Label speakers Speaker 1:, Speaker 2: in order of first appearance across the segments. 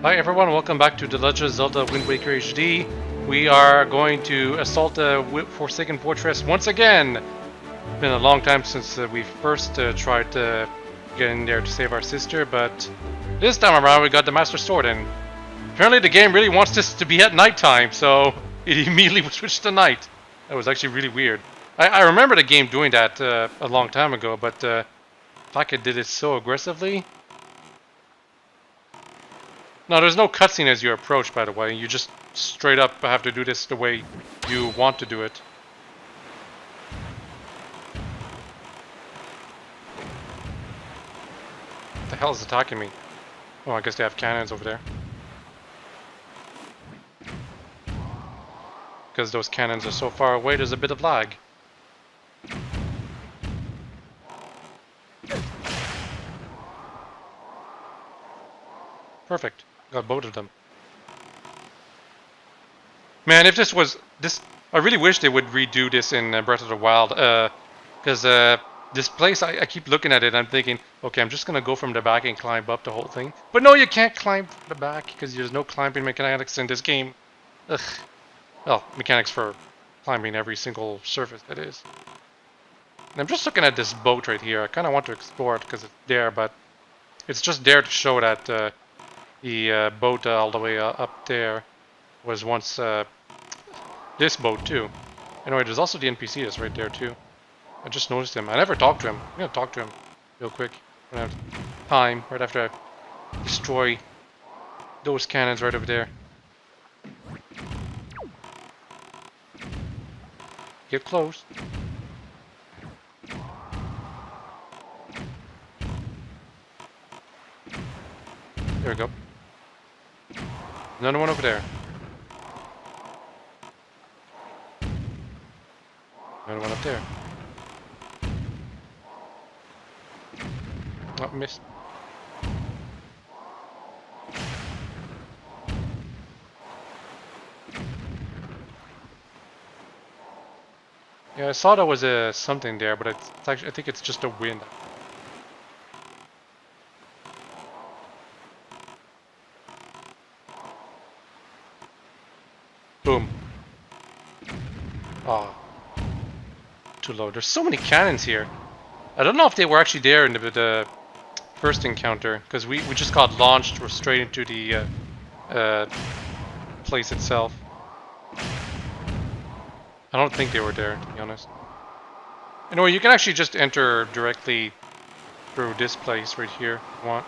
Speaker 1: Hi everyone, welcome back to The Legend of Zelda Wind Waker HD. We are going to assault the Forsaken Fortress once again. It's been a long time since we first tried to get in there to save our sister, but this time around we got the Master Sword, and apparently the game really wants this to be at nighttime, so it immediately switched to night. That was actually really weird. I remember the game doing that a long time ago, but Pocket did it so aggressively. No, there's no cutscene as you approach, by the way. You just straight up have to do this the way you want to do it. What the hell is attacking me? Oh, I guess they have cannons over there. Because those cannons are so far away, there's a bit of lag. Perfect. Got both of them. Man, if this was this, I really wish they would redo this in Breath of the Wild. Because this place, I keep looking at it and I'm thinking, okay, I'm just gonna go from the back and climb up the whole thing. But no, you can't climb from the back because there's no climbing mechanics in this game. Ugh. Well, mechanics for climbing every single surface that is. And I'm just looking at this boat right here. I kind of want to explore it because it's there, but it's just there to show that the boat all the way up there was once this boat too. Anyway, there's also the NPC that's right there too. I just noticed him. I never talked to him. I'm gonna talk to him real quick when I have time, right after I destroy those cannons right over there. Get close. There we go. Another one over there. Another one up there. Oh, missed. Yeah, I saw there was something there, but it's actually, I think it's just a wind. Boom. Oh. Too low. There's so many cannons here. I don't know if they were actually there in the first encounter, because we just got launched straight into the place itself. I don't think they were there, to be honest. Anyway, you can actually just enter directly through this place right here if you want.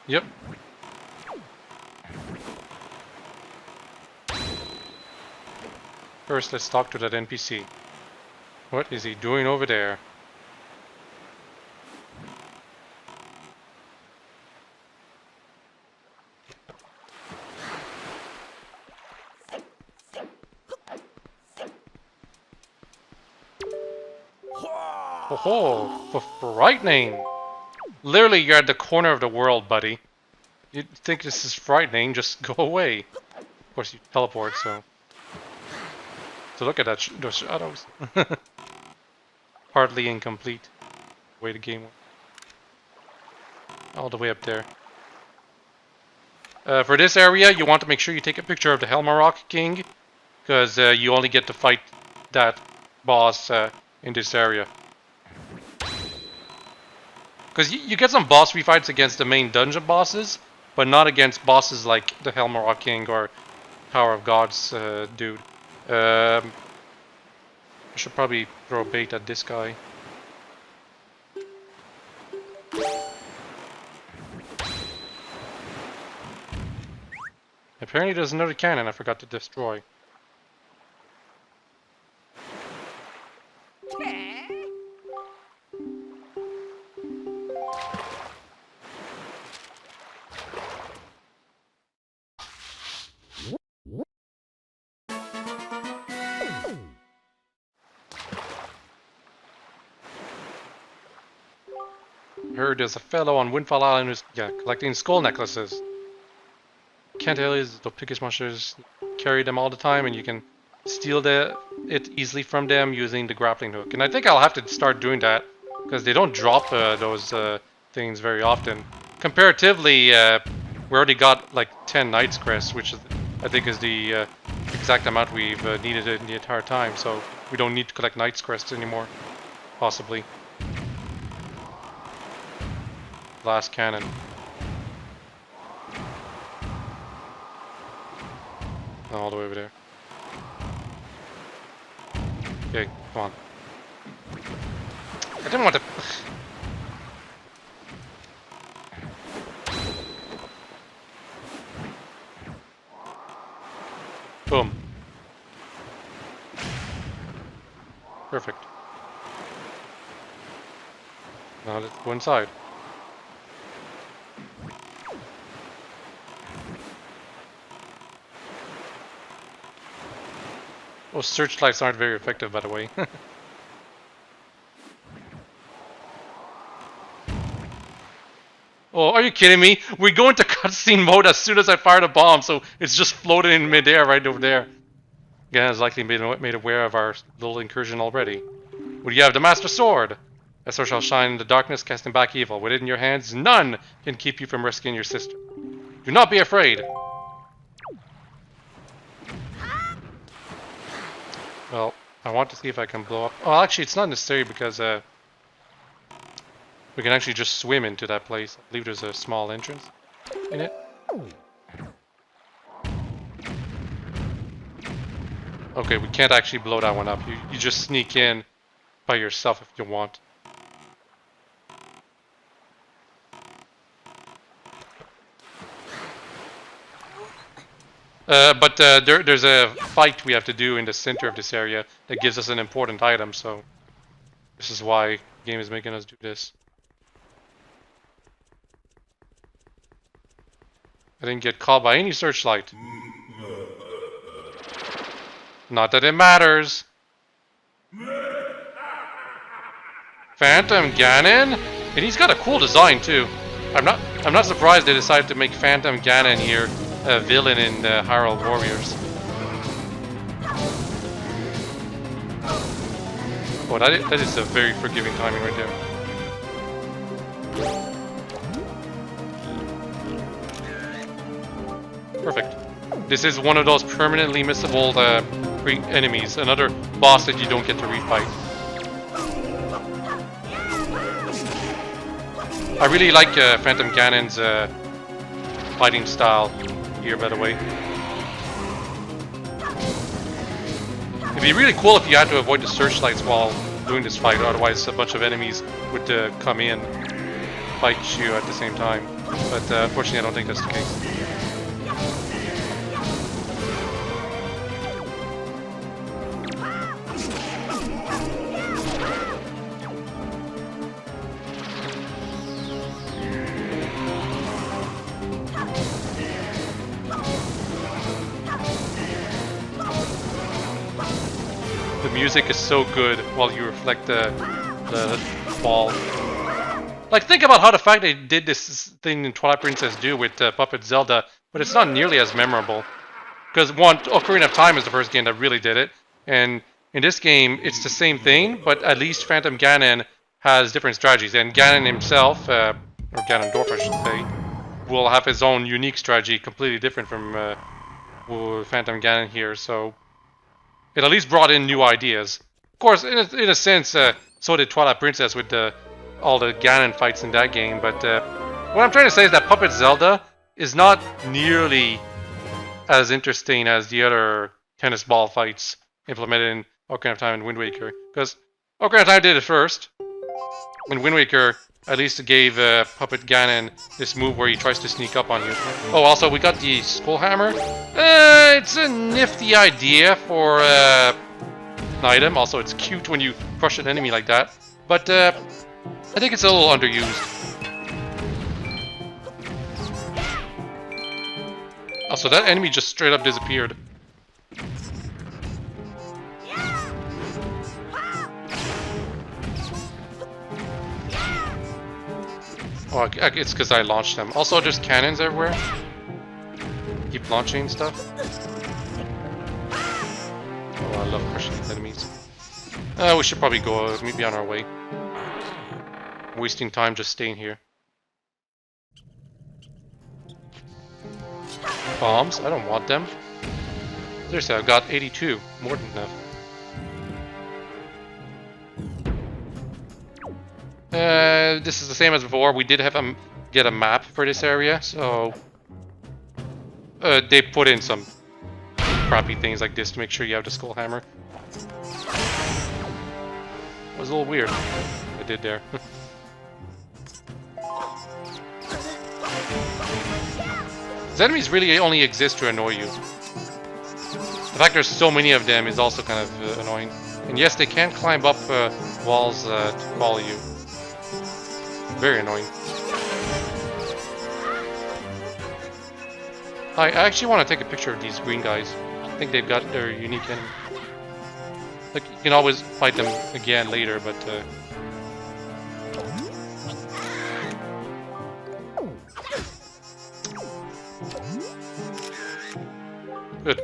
Speaker 1: Yep. First, let's talk to that NPC. What is he doing over there? Oh, frightening! Literally, you're at the corner of the world, buddy. You'd think this is frightening, just go away. Of course, you teleport, so... So look at that, those shadows. Hardly incomplete. The way the game went. All the way up there. For this area, you want to make sure you take a picture of the WhiteHawke King, because you only get to fight that boss in this area. Because you get some boss refights against the main dungeon bosses, but not against bosses like the WhiteHawke King or Tower of Gods dude. I should probably throw bait at this guy. Apparently there's another cannon I forgot to destroy. Heard there's a fellow on Windfall Island who's collecting skull necklaces. Can't tell is the pickish monsters carry them all the time, and you can steal it easily from them using the grappling hook. And I think I'll have to start doing that because they don't drop those things very often. Comparatively, we already got like 10 Knight's Crest, which is, I think is the exact amount we've needed in the entire time. So we don't need to collect Knight's Crests anymore, possibly. Last cannon. All the way over there. Okay, come on. I didn't want to... Boom. Perfect. Now let's go inside. Those searchlights aren't very effective, by the way. Oh, are you kidding me? We go into cutscene mode as soon as I fire the bomb, so it's just floating in midair right over there. Again, has likely been made aware of our little incursion already. Would you have the Master Sword? A sword shall shine in the darkness, casting back evil. With it in your hands, none can keep you from rescuing your sister. Do not be afraid. Well, I want to see if I can blow up. Oh, actually, it's not necessary because we can actually just swim into that place. I believe there's a small entrance in it. Okay, we can't actually blow that one up. You just sneak in by yourself if you want. But there's a fight we have to do in the center of this area that gives us an important item, so this is why the game is making us do this. I didn't get caught by any searchlight. Not that it matters. Phantom Ganon? And he's got a cool design too. I'm not surprised they decided to make Phantom Ganon here a villain in the Hyrule Warriors. Oh, that is a very forgiving timing right there. Perfect. This is one of those permanently missable enemies, another boss that you don't get to refight. I really like Phantom Ganon's fighting style here, by the way. It'd be really cool if you had to avoid the searchlights while doing this fight, otherwise a bunch of enemies would come in, fight you at the same time. But unfortunately I don't think that's the case. The music is so good while you reflect the ball. Like, think about how the fact they did this thing in Twilight Princess do with Puppet Zelda, but it's not nearly as memorable. Because one, Ocarina of Time is the first game that really did it, and in this game it's the same thing, but at least Phantom Ganon has different strategies, and Ganon himself, or Ganondorf I should say, will have his own unique strategy, completely different from Phantom Ganon here, so it at least brought in new ideas. Of course, in a sense, so did Twilight Princess with all the Ganon fights in that game, but what I'm trying to say is that Puppet Zelda is not nearly as interesting as the other tennis ball fights implemented in Ocarina of Time and Wind Waker. Because Ocarina of Time did it first, and Wind Waker at least gave Puppet Ganon this move where he tries to sneak up on you. Oh, also, we got the Skull Hammer. It's a nifty idea for an item. Also, it's cute when you crush an enemy like that. But I think it's a little underused. Also, that enemy just straight up disappeared. Oh, it's because I launched them. Also, there's cannons everywhere. Keep launching stuff. I love crushing these enemies. We should probably go, maybe on our way. Wasting time just staying here. Bombs? I don't want them. Seriously, I've got 82. More than enough. This is the same as before. We did have get a map for this area, so they put in some crappy things like this to make sure you have the skull hammer. It was a little weird. I did there. These enemies really only exist to annoy you. The fact there's so many of them is also kind of annoying. And yes, they can climb up walls to follow you. Very annoying. I actually want to take a picture of these green guys. I think they've got their unique enemy. Like, you can always fight them again later, but good.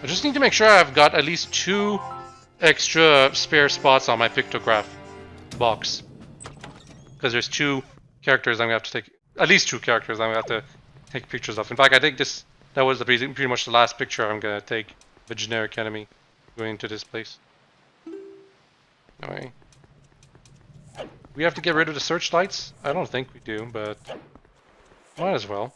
Speaker 1: I just need to make sure I've got at least 2 extra spare spots on my pictograph box. Because there's 2 characters I'm gonna have to take, at least 2 characters I'm gonna have to take pictures of. In fact, I think that was pretty much the last picture I'm gonna take of a generic enemy going into this place. Anyway. We have to get rid of the searchlights? I don't think we do, but might as well.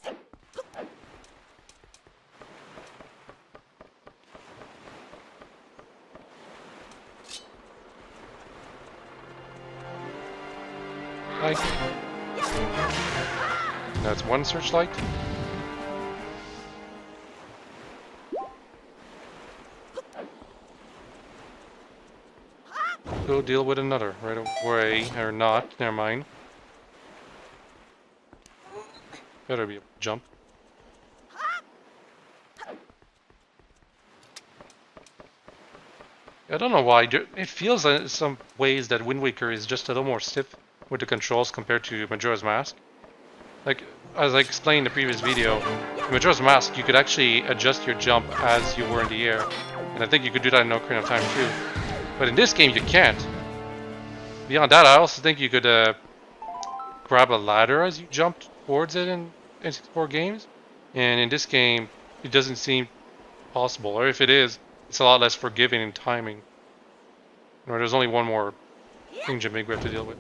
Speaker 1: That's 1 searchlight. Go deal with another right away, or not, never mind. Better be able to jump. I don't know why, it feels in some ways that Windwaker is just a little more stiff with the controls compared to Majora's Mask. Like, as I explained in the previous video, in Majora's Mask you could actually adjust your jump as you were in the air. And I think you could do that in Ocarina of Time too. But in this game you can't. Beyond that, I also think you could grab a ladder as you jump towards it in N64 games. And in this game, it doesn't seem possible. Or if it is, it's a lot less forgiving in timing. Or there's only one more thing we have to deal with.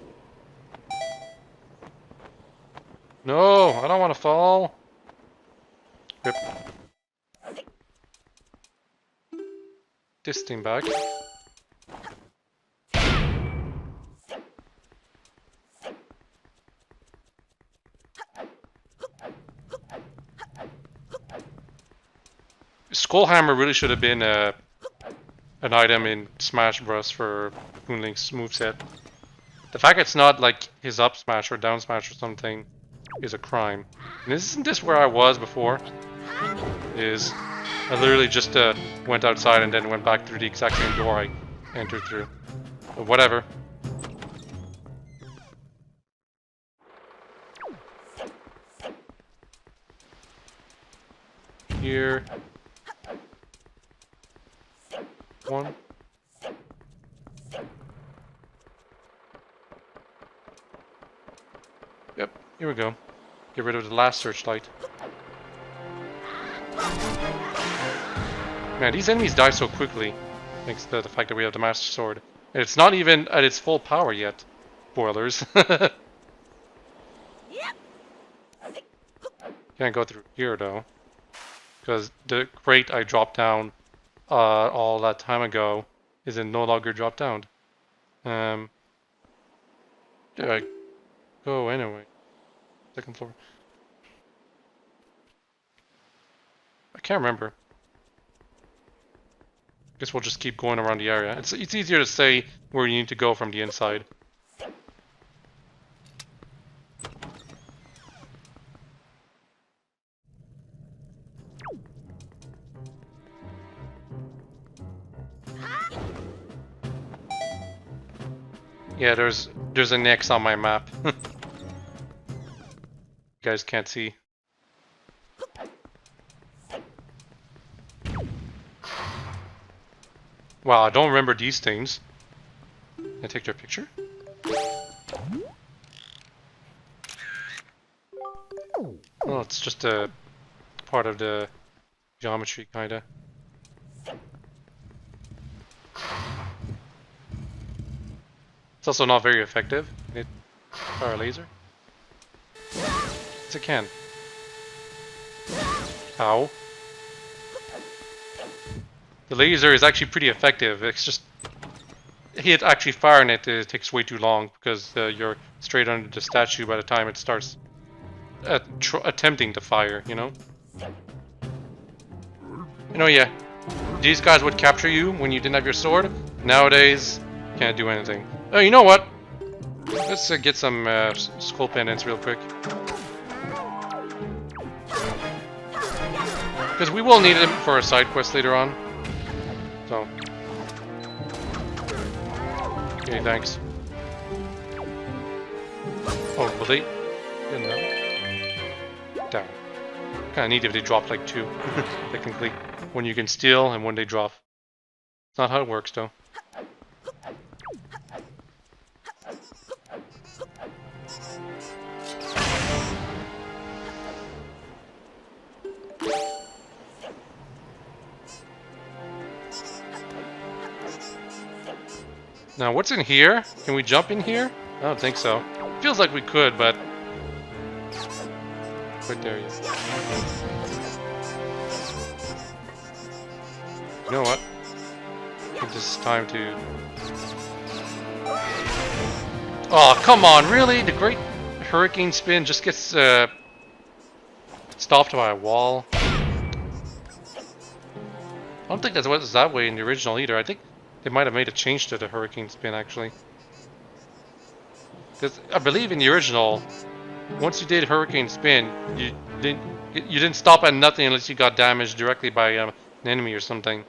Speaker 1: No, I don't want to fall. Rip. This thing back. Skullhammer really should have been an item in Smash Bros. For Toon Link's moveset. The fact it's not like his up smash or down smash or something is a crime. And isn't this where I was before? Is I literally just went outside and then went back through the exact same door I entered through. But whatever. Here. 1. Yep, here we go. Get rid of the last searchlight. Man, these enemies die so quickly. Thanks to the fact that we have the Master Sword. And it's not even at its full power yet. Spoilers. Can't go through here though. Because the crate I dropped down all that time ago is no longer dropped down. Did I go anyway? Second floor. I can't remember. Guess we'll just keep going around the area. It's easier to say where you need to go from the inside. Yeah, there's an X on my map. guys can't see. Wow, I don't remember these things. Can I take their picture? Well, it's just a part of the geometry, kinda. It's also not very effective. It fire a laser. Yes, it can. Ow. The laser is actually pretty effective. It's just actually firing it takes way too long because you're straight under the statue by the time it starts attempting to fire. You know. Yeah. These guys would capture you when you didn't have your sword. Nowadays, can't do anything. Oh, you know what? Let's get some skull pendants real quick. Because we will need them for a side quest later on. So. Okay, thanks. Oh, will they? No. Damn. Kinda neat if they drop like 2, technically. One you can steal and one they drop. It's not how it works though. Now, what's in here? Can we jump in here? I don't think so. Feels like we could, but... Right there, yeah. You know what? I think this is time to... Oh, come on, really? The great hurricane spin just gets stopped by a wall. I don't think that was that way in the original either. I think they might have made a change to the hurricane spin actually. Because I believe in the original, once you did hurricane spin, you didn't stop at nothing unless you got damaged directly by an enemy or something.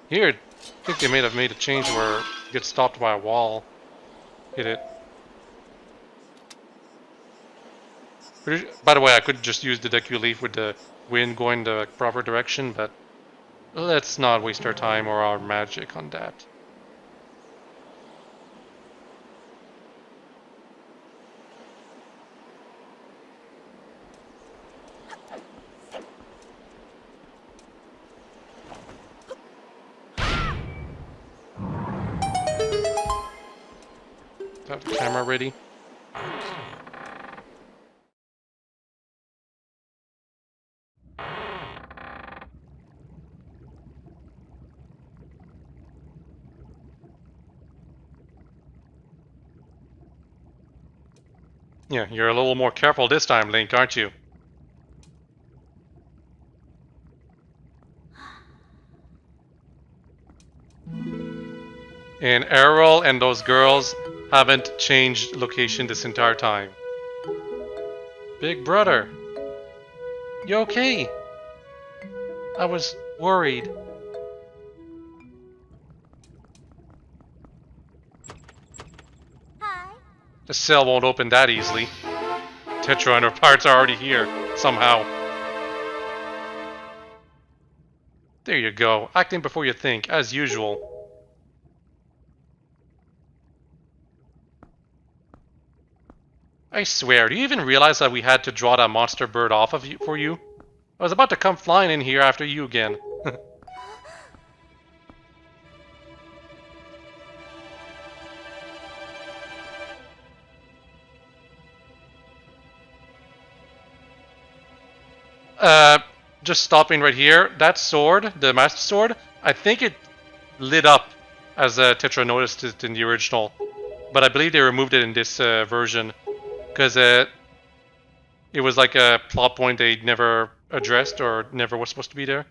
Speaker 1: Here, I think they may have made a change where you get stopped by a wall. Hit it. By the way, I could just use the Deku Leaf with the wind going the proper direction, but let's not waste our time or our magic on that. Got the camera ready. Yeah, you're a little more careful this time, Link, aren't you? And Errol and those girls haven't changed location this entire time. Big brother, you okay? I was worried.
Speaker 2: Hi.
Speaker 1: The cell won't open that easily. Tetra and her parts are already here, somehow. There you go, acting before you think, as usual. I swear, do you even realize that we had to draw that monster bird off of you for you? I was about to come flying in here after you again. Just stopping right here. That sword, the Master Sword, I think it lit up as Tetra noticed it in the original. But I believe they removed it in this version. Because it was like a plot point they never addressed or never was supposed to be there.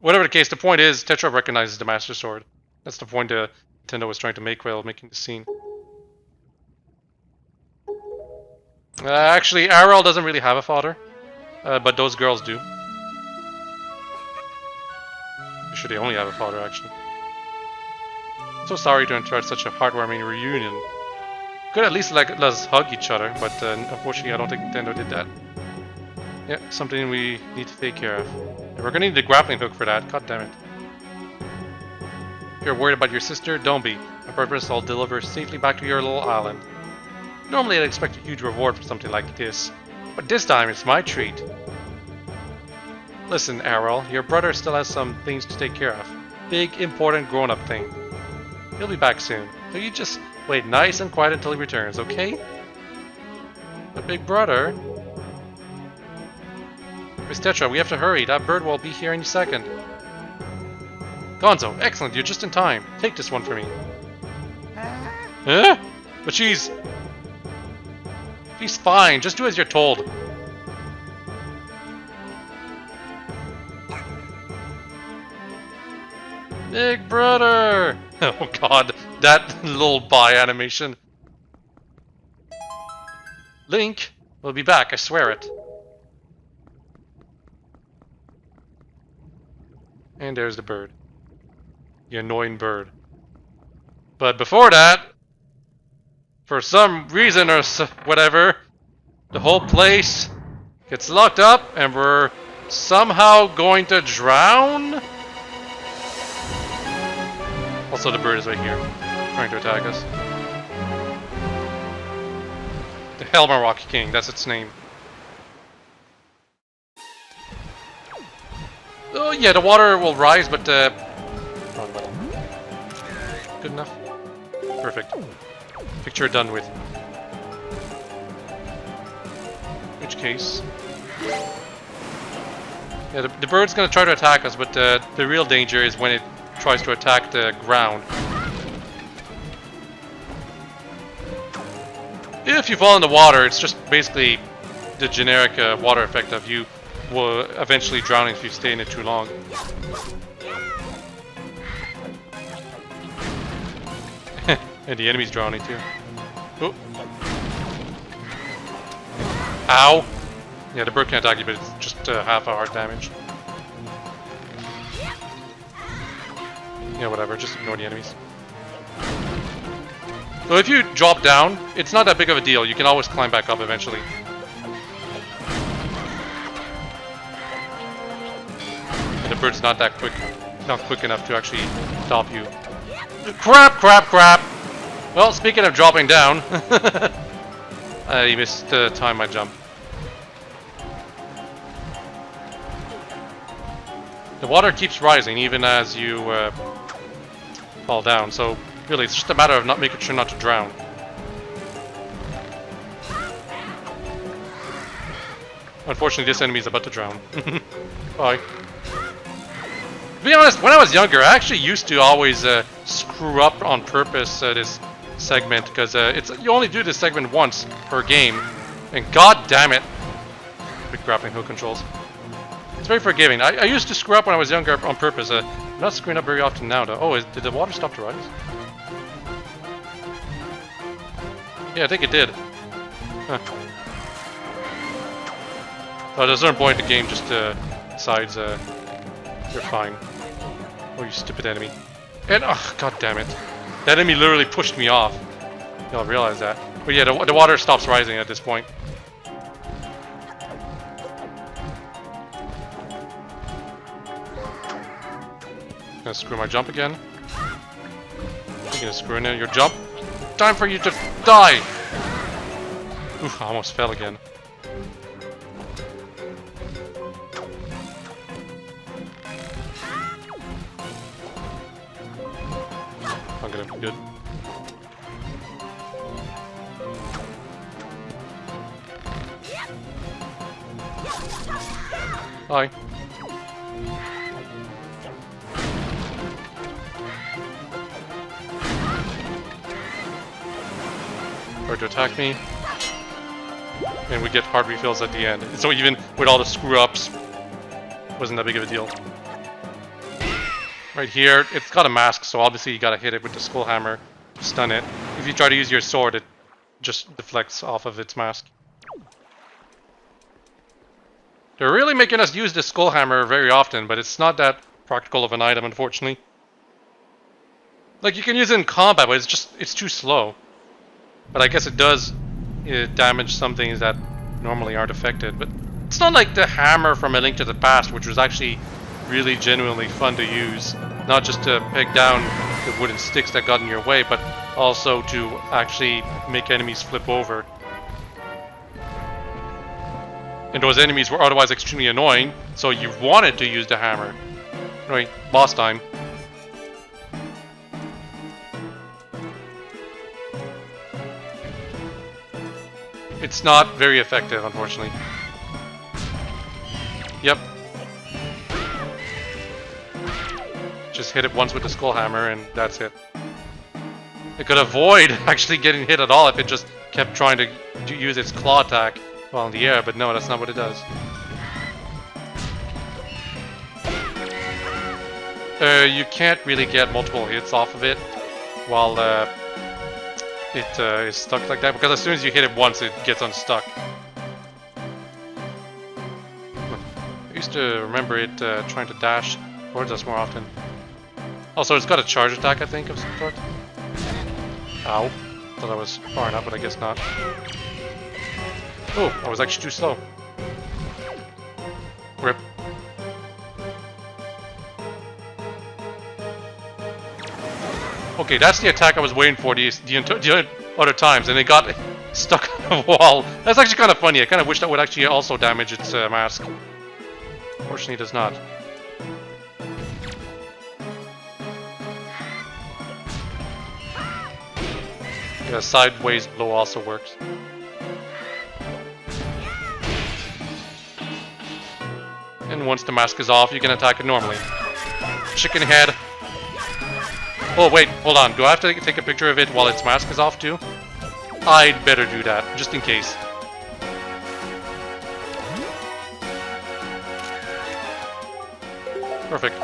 Speaker 1: Whatever the case, the point is Tetra recognizes the Master Sword. That's the point Nintendo was trying to make while making the scene. Actually, Arrel doesn't really have a father, but those girls do. Sure, they only have a father, actually. So sorry to interrupt such a heartwarming reunion. Could at least let us hug each other, but unfortunately I don't think Nintendo did that. Yeah, something we need to take care of. And we're gonna need the grappling hook for that, god damn it. If you're worried about your sister, don't be. On purpose, I'll deliver safely back to your little island. Normally I'd expect a huge reward for something like this, but this time it's my treat. Listen, Errol, your brother still has some things to take care of. Big, important, grown-up thing. He'll be back soon, so you just wait nice and quiet until he returns, okay? But big brother... Miss Tetra, we have to hurry. That bird will be here any second. Gonzo, excellent, you're just in time. Take this one for me. Huh? But she's fine, just do as you're told. Big brother! Oh god, that little bye animation. Link, we'll be back, I swear it. And there's the bird. The annoying bird. But before that, for some reason or whatever, the whole place gets locked up and we're somehow going to drown? Also, the bird is right here, trying to attack us. The Helmer Rock King, that's its name. Oh yeah, the water will rise, but wrong button. Good enough. Perfect. Picture done with. Which case? Yeah, the bird's gonna try to attack us, but the real danger is when it tries to attack the ground. If you fall in the water, it's just basically the generic water effect of you will eventually drowning if you stay in it too long. And the enemy's drowning too. Oh. Ow! Yeah, the bird can attack you, but it's just half a heart damage. Yeah, whatever, just ignore the enemies. So if you drop down, it's not that big of a deal. You can always climb back up eventually. And the bird's not that quick, not quick enough to actually stop you. Crap, crap, crap! Well, speaking of dropping down, I missed the time I jumped. The water keeps rising even as you fall down, so really it's just a matter of not making sure not to drown. Unfortunately, this enemy is about to drown. Bye. To be honest, when I was younger, I actually used to always screw up on purpose this segment, because you only do this segment once per game, and god damn it, big grappling hook controls. It's very forgiving. I used to screw up when I was younger on purpose. I'm not screwing up very often now, though. Oh, did the water stop to rise? Yeah, I think it did. Huh. So at a certain point, the game just decides you're fine. Oh, you stupid enemy. And, oh, god damn it. That enemy literally pushed me off. Y'all realize that. But yeah, the water stops rising at this point. Gonna screw my jump again. You're gonna screw in your jump. Time for you to die! Oof, I almost fell again. I'm gonna be good. Hi. Or to attack me. And we get heart refills at the end. So even with all the screw-ups, wasn't that big of a deal. Right here, it's got a mask, so obviously you gotta hit it with the skull hammer to stun it. If you try to use your sword, it just deflects off of its mask. They're really making us use the skull hammer very often, but it's not that practical of an item, unfortunately. Like, you can use it in combat, but it's too slow. But I guess it does damage some things that normally aren't affected. But it's not like the hammer from A Link to the Past, which was actually really genuinely fun to use. Not just to peg down the wooden sticks that got in your way, but also to actually make enemies flip over. And those enemies were otherwise extremely annoying, so you wanted to use the hammer. Anyway, boss time. It's not very effective, unfortunately. Yep. Just hit it once with the skull hammer and that's it. It could avoid actually getting hit at all if it just kept trying to use its claw attack while in the air, but no, that's not what it does. You can't really get multiple hits off of it while it is stuck like that, because as soon as you hit it once, it gets unstuck. I used to remember it trying to dash towards us more often. Also, it's got a charge attack, I think, of some sort. Ow. Thought I was far enough, but I guess not. Oh, I was actually too slow. Rip. Okay, that's the attack I was waiting for the other times, and it got stuck on the wall. That's actually kind of funny. I kind of wish that would actually also damage its mask. Fortunately, it does not. Yeah, sideways blow also works. And once the mask is off, you can attack it normally. Chicken head. Oh wait, hold on. Do I have to take a picture of it while its mask is off too? I'd better do that, just in case. Perfect.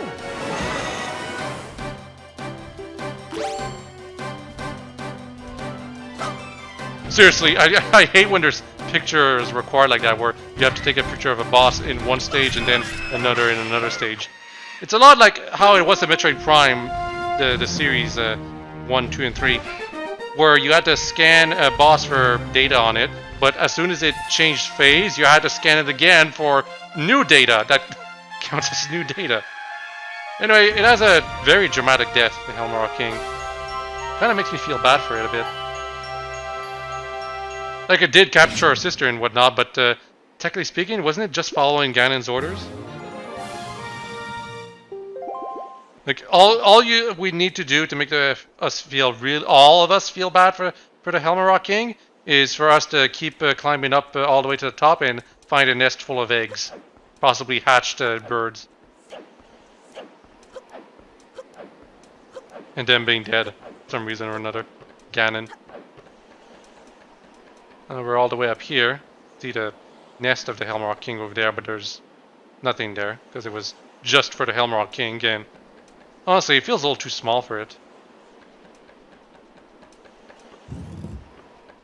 Speaker 1: Seriously, I hate when there's pictures required like that, where you have to take a picture of a boss in one stage and then another in another stage. It's a lot like how it was in Metroid Prime, the series 1, 2, and 3, where you had to scan a boss for data on it, but as soon as it changed phase, you had to scan it again for new data that counts as new data. Anyway, it has a very dramatic death, the Helmar King. Kind of makes me feel bad for it a bit. Like, it did capture her sister and whatnot, but technically speaking, wasn't it just following Ganon's orders? Like, all we need to do to make all of us feel bad for the Helmar King is for us to keep climbing up all the way to the top and find a nest full of eggs, possibly hatched birds, and them being dead for some reason or another. Ganon. We're all the way up here. See the nest of the Helmar King over there, but there's nothing there because it was just for the Helmar King, and honestly, it feels a little too small for it.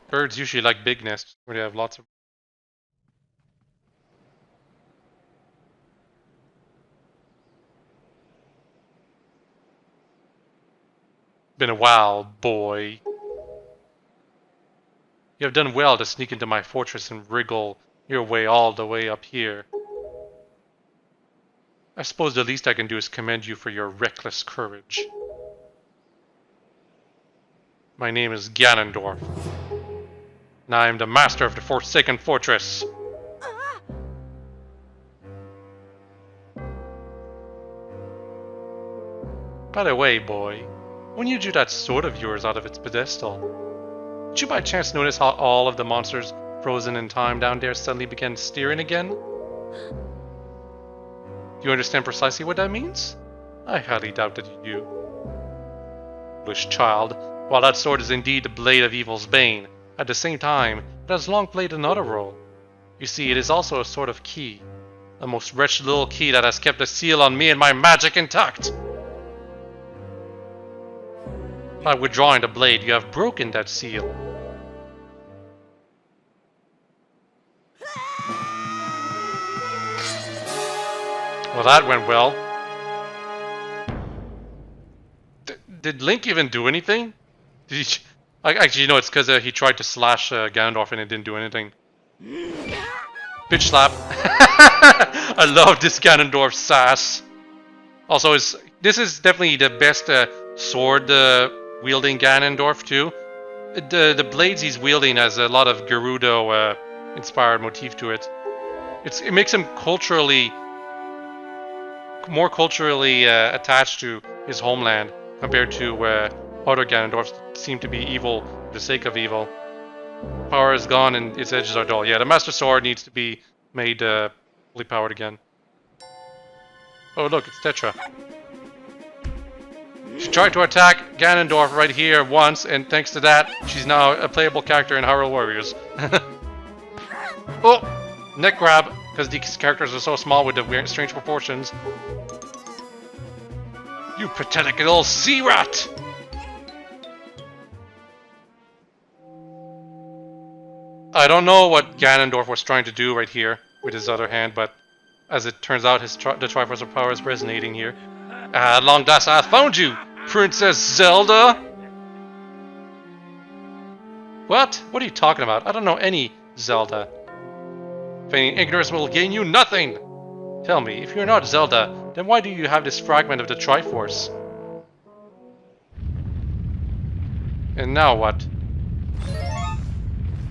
Speaker 1: Birds usually like big nests where they have lots of... Been a while, boy. You have done well to sneak into my fortress and wriggle your way all the way up here. I suppose the least I can do is commend you for your reckless courage. My name is Ganondorf, and I am the master of the Forsaken Fortress. By the way, boy, when you drew that sword of yours out of its pedestal, did you by chance notice how all of the monsters frozen in time down there suddenly began steering again? Do you understand precisely what that means? I highly doubt that you do. Foolish child, while that sword is indeed the blade of evil's bane, at the same time, it has long played another role. You see, it is also a sort of key. A most wretched little key that has kept the seal on me and my magic intact. By withdrawing the blade, you have broken that seal. Well, that went well. Did Link even do anything? Did Actually, you know, it's because he tried to slash Ganondorf and it didn't do anything. Bitch slap. I love this Ganondorf sass. Also, this is definitely the best sword wielding Ganondorf too. The blades he's wielding has a lot of Gerudo inspired motif to it. It makes him more culturally attached to his homeland compared to other Ganondorfs that seem to be evil for the sake of evil. Power is gone and its edges are dull. Yeah, the Master Sword needs to be made fully powered again. Oh look, it's Tetra. She tried to attack Ganondorf right here once, and thanks to that, she's now a playable character in Hyrule Warriors. Oh! Neck grab, because these characters are so small with the weird, strange proportions. You pathetic little sea rat! I don't know what Ganondorf was trying to do right here with his other hand, but as it turns out, the Triforce of Power is resonating here. At long last, I found you, Princess Zelda! What? What are you talking about? I don't know any Zelda. Feigning ignorance will gain you nothing! Tell me, if you're not Zelda, then why do you have this fragment of the Triforce? And now what?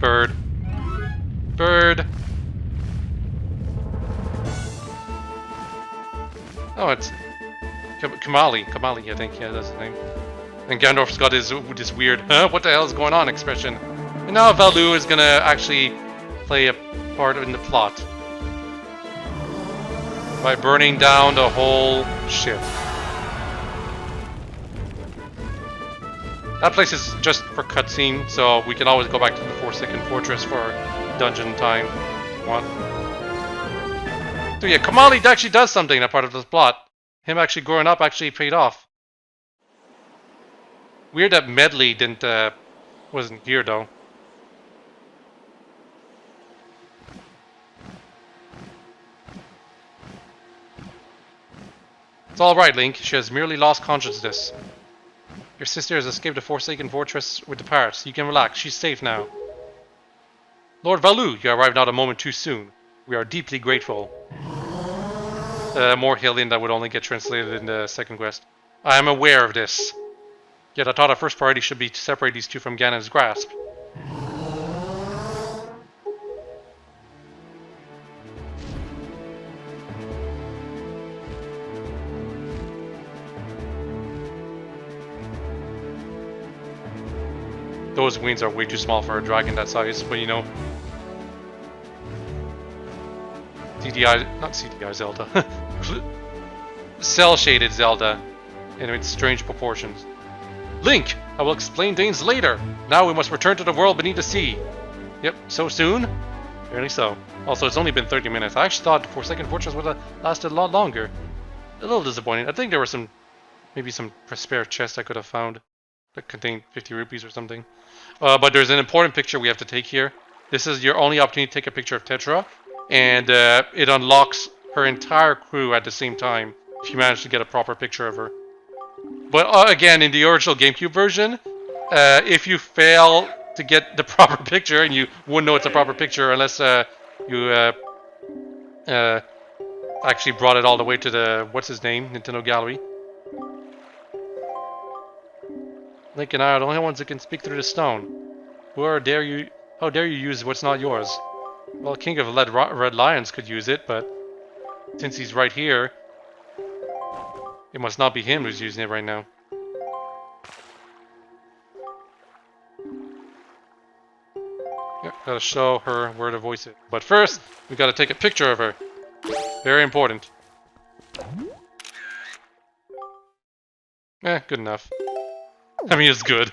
Speaker 1: Bird. Bird! Oh, it's Kamali, I think, yeah, that's his name. And Ganondorf's got this weird, huh, what the hell is going on expression. And now Valu is gonna actually play a part in the plot. By burning down the whole ship. That place is just for cutscene, so we can always go back to the Forsaken Fortress for dungeon time. What? So yeah, Kamali actually does something, that part of this plot. Him actually growing up actually paid off. Weird that Medley wasn't here though. It's alright, Link. She has merely lost consciousness. Your sister has escaped the Forsaken Fortress with the parrots. You can relax. She's safe now. Lord Valu, you arrived not a moment too soon. We are deeply grateful. More Hylian that would only get translated in the second quest. I am aware of this. Yet I thought our first priority should be to separate these two from Ganon's grasp. Those wings are way too small for a dragon that size, but you know. Not CDI Zelda. Cell-shaded Zelda in its strange proportions. Link! I will explain things later. Now we must return to the world beneath the sea. Yep, so soon? Apparently so. Also, it's only been 30 minutes. I actually thought the Forsaken Fortress would have lasted a lot longer. A little disappointing. I think there were maybe some spare chests I could have found that contained 50 rupees or something. But there's an important picture we have to take here. This is your only opportunity to take a picture of Tetra, and it unlocks her entire crew at the same time if you manage to get a proper picture of her. But again, in the original GameCube version, if you fail to get the proper picture, and you wouldn't know it's a proper picture unless you actually brought it all the way to the, what's his name, Nintendo Gallery. Link and I are the only ones that can speak through the stone. How dare you use what's not yours? Well, King of Red Lions could use it, but since he's right here, it must not be him who's using it right now. Yep, gotta show her where to voice it. But first, we gotta take a picture of her. Very important. Good enough. I mean, it's good.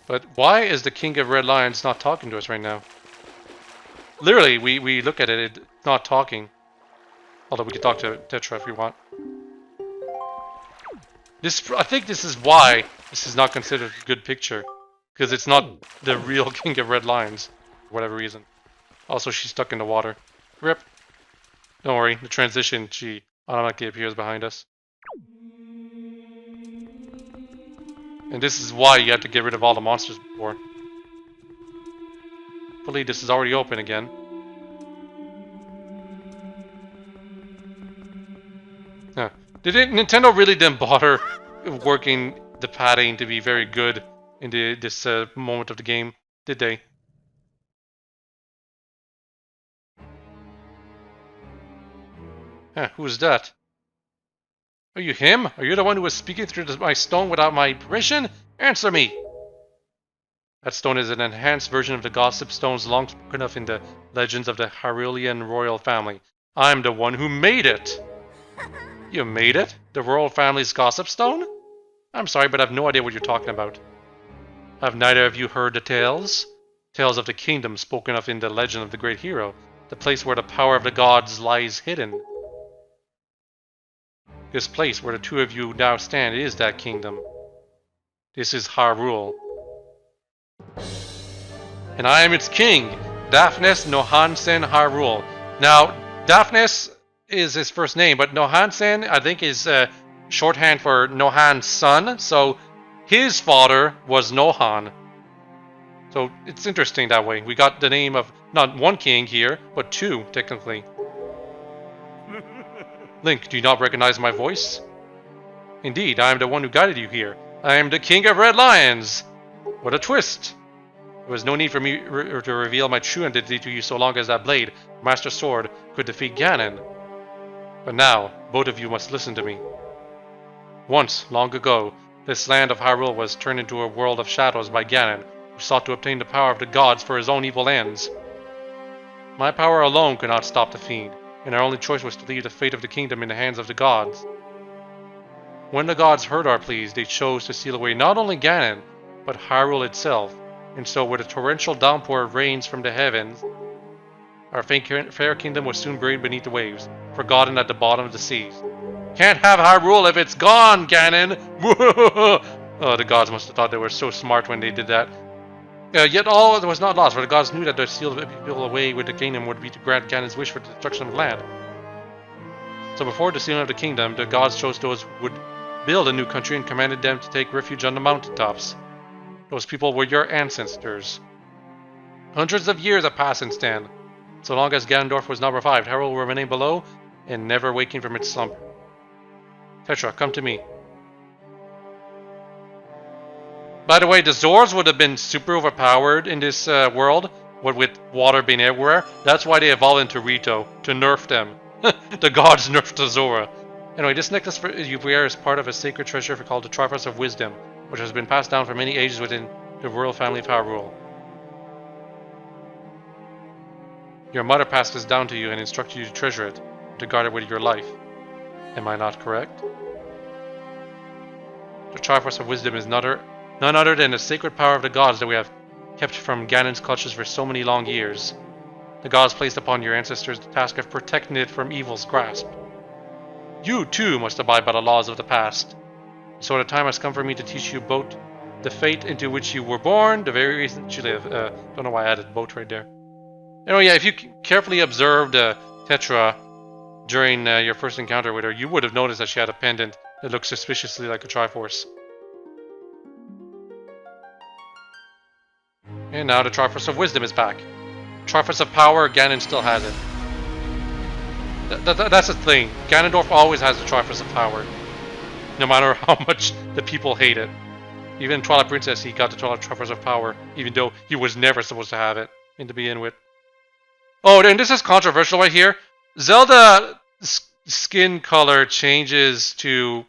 Speaker 1: But why is the King of Red Lions not talking to us right now? Literally, we look at it, it's not talking. Although we can talk to Tetra if we want. I think this is why this is not considered a good picture. Because it's not the real King of Red Lions. For whatever reason. Also, she's stuck in the water. Rip. Don't worry, the transition, she automatically appears behind us. And this is why you have to get rid of all the monsters before. Hopefully this is already open again. Huh. Nintendo really didn't bother working the padding to be very good in this moment of the game, did they? Huh, who's that? Are you him? Are you the one who was speaking through my stone without my permission? Answer me! That stone is an enhanced version of the gossip stones long spoken of in the legends of the Hyrulean royal family. I'm the one who made it! You made it? The royal family's gossip stone? I'm sorry, but I have no idea what you're talking about. Have neither of you heard the tales? Tales of the kingdom spoken of in the legend of the great hero, the place where the power of the gods lies hidden. This place where the two of you now stand is that kingdom. This is Hyrule. And I am its king, Daphnes Nohansen Hyrule. Now, Daphnes is his first name, but Nohansen, I think, is shorthand for Nohan's son. So his father was Nohan. So it's interesting that way. We got the name of not one king here, but two, technically. Link, do you not recognize my voice? Indeed, I am the one who guided you here. I am the King of Red Lions! What a twist! There was no need for me to reveal my true identity to you so long as that blade, Master Sword, could defeat Ganon. But now, both of you must listen to me. Once, long ago, this land of Hyrule was turned into a world of shadows by Ganon, who sought to obtain the power of the gods for his own evil ends. My power alone could not stop the fiend, and our only choice was to leave the fate of the kingdom in the hands of the gods. When the gods heard our pleas, they chose to seal away not only Ganon, but Hyrule itself, and so with a torrential downpour of rains from the heavens, our fair kingdom was soon buried beneath the waves, forgotten at the bottom of the seas. Can't have Hyrule if it's gone, Ganon! Oh, the gods must have thought they were so smart when they did that. Yet all was not lost, for the gods knew that to seal the people away with the kingdom would be to grant Ganon's wish for the destruction of the land. So before the sealing of the kingdom, the gods chose those who would build a new country and commanded them to take refuge on the mountaintops. Those people were your ancestors. Hundreds of years have passed since then. So long as Ganondorf was not revived, Hyrule will remain below and never waking from its slumber. Tetra, come to me. By the way, the Zors would have been super overpowered in this world, what with water being everywhere. That's why they evolved into Rito, to nerf them. The gods nerfed the Zora. Anyway, this necklace you wear is part of a sacred treasure called the Triforce of Wisdom, which has been passed down for many ages within the royal family of Hyrule. Your mother passed this down to you and instructed you to treasure it, to guard it with your life. Am I not correct? The Triforce of Wisdom is none other than the sacred power of the gods that we have kept from Ganon's clutches for so many long years. The gods placed upon your ancestors the task of protecting it from evil's grasp. You, too, must abide by the laws of the past. So the time has come for me to teach you both the fate into which you were born, the very reason that you live. Don't know why I added both right there. Anyway, yeah, if you carefully observed Tetra during your first encounter with her, you would have noticed that she had a pendant that looked suspiciously like a Triforce. And now the Triforce of Wisdom is back. Triforce of Power, Ganon still has it. That's the thing. Ganondorf always has the Triforce of Power. No matter how much the people hate it. Even in Twilight Princess, he got the Triforce of Power, even though he was never supposed to have it to begin with. Oh, and this is controversial right here. Zelda's skin color changes to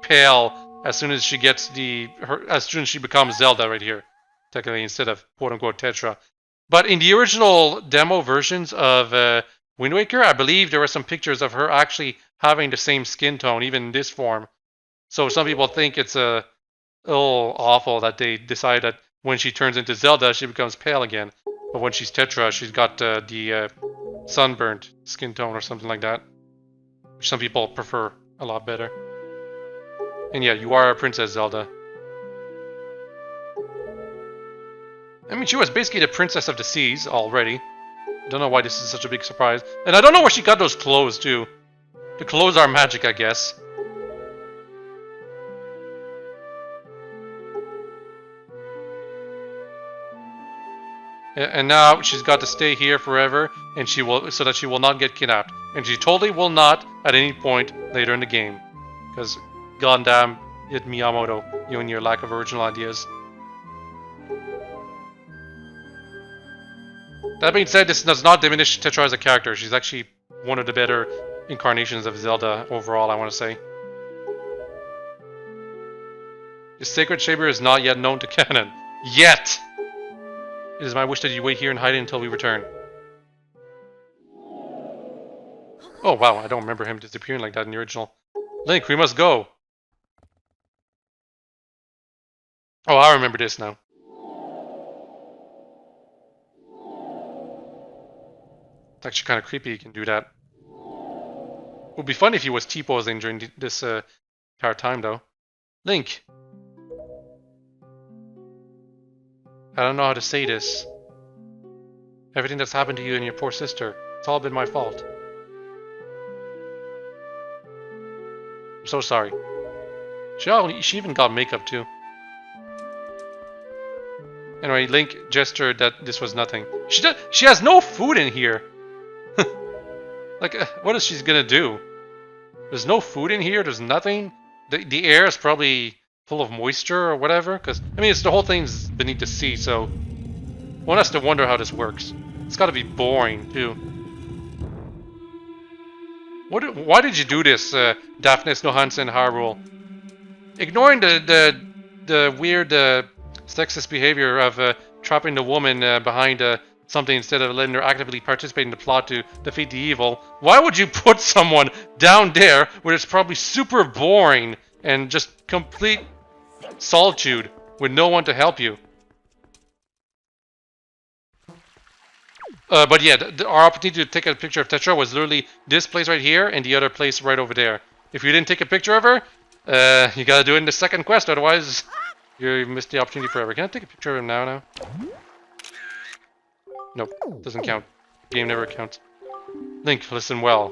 Speaker 1: pale as soon as she gets as soon as she becomes Zelda right here. Technically, instead of quote-unquote Tetra. But in the original demo versions of Windwaker, I believe there were some pictures of her actually having the same skin tone, even in this form. So some people think it's a little awful that they decide that when she turns into Zelda, she becomes pale again. But when she's Tetra, she's got the sunburnt skin tone or something like that. Which some people prefer a lot better. And yeah, you are a Princess Zelda. I mean, she was basically the Princess of the Seas already. Don't know why this is such a big surprise. And I don't know where she got those clothes, too. The clothes are magic, I guess. And now she's got to stay here forever, and so that she will not get kidnapped. And she totally will not at any point later in the game, because goddamn it, Miyamoto, you and your lack of original ideas. That being said, this does not diminish Tetra as a character. She's actually one of the better incarnations of Zelda overall, I want to say. The Sacred Saber is not yet known to canon. Yet! It is my wish that you wait here and hide it until we return. Oh wow, I don't remember him disappearing like that in the original. Link, we must go! Oh, I remember this now. It's actually kind of creepy you can do that. It would be fun if he was T-posing during this entire time, though. Link! I don't know how to say this. Everything that's happened to you and your poor sister, it's all been my fault. I'm so sorry. She even got makeup, too. Anyway, Link gestured that this was nothing. She has no food in here! Like, what is she gonna do? There's no food in here, there's nothing. The air is probably full of moisture or whatever, because, I mean, the whole thing's beneath the sea, so one has to wonder how this works. It's gotta be boring, too. Why did you do this, Daphne Johansson Hyrule? Ignoring the weird sexist behavior of trapping the woman behind something instead of letting her actively participate in the plot to defeat the evil, why would you put someone down there where it's probably super boring and just complete solitude with no one to help you? But yeah, our opportunity to take a picture of Tetra was literally this place right here and the other place right over there. If you didn't take a picture of her, you gotta do it in the second quest, otherwise you missed the opportunity forever. Can I take a picture of him now? Nope, doesn't count. Game never counts. Link, listen well.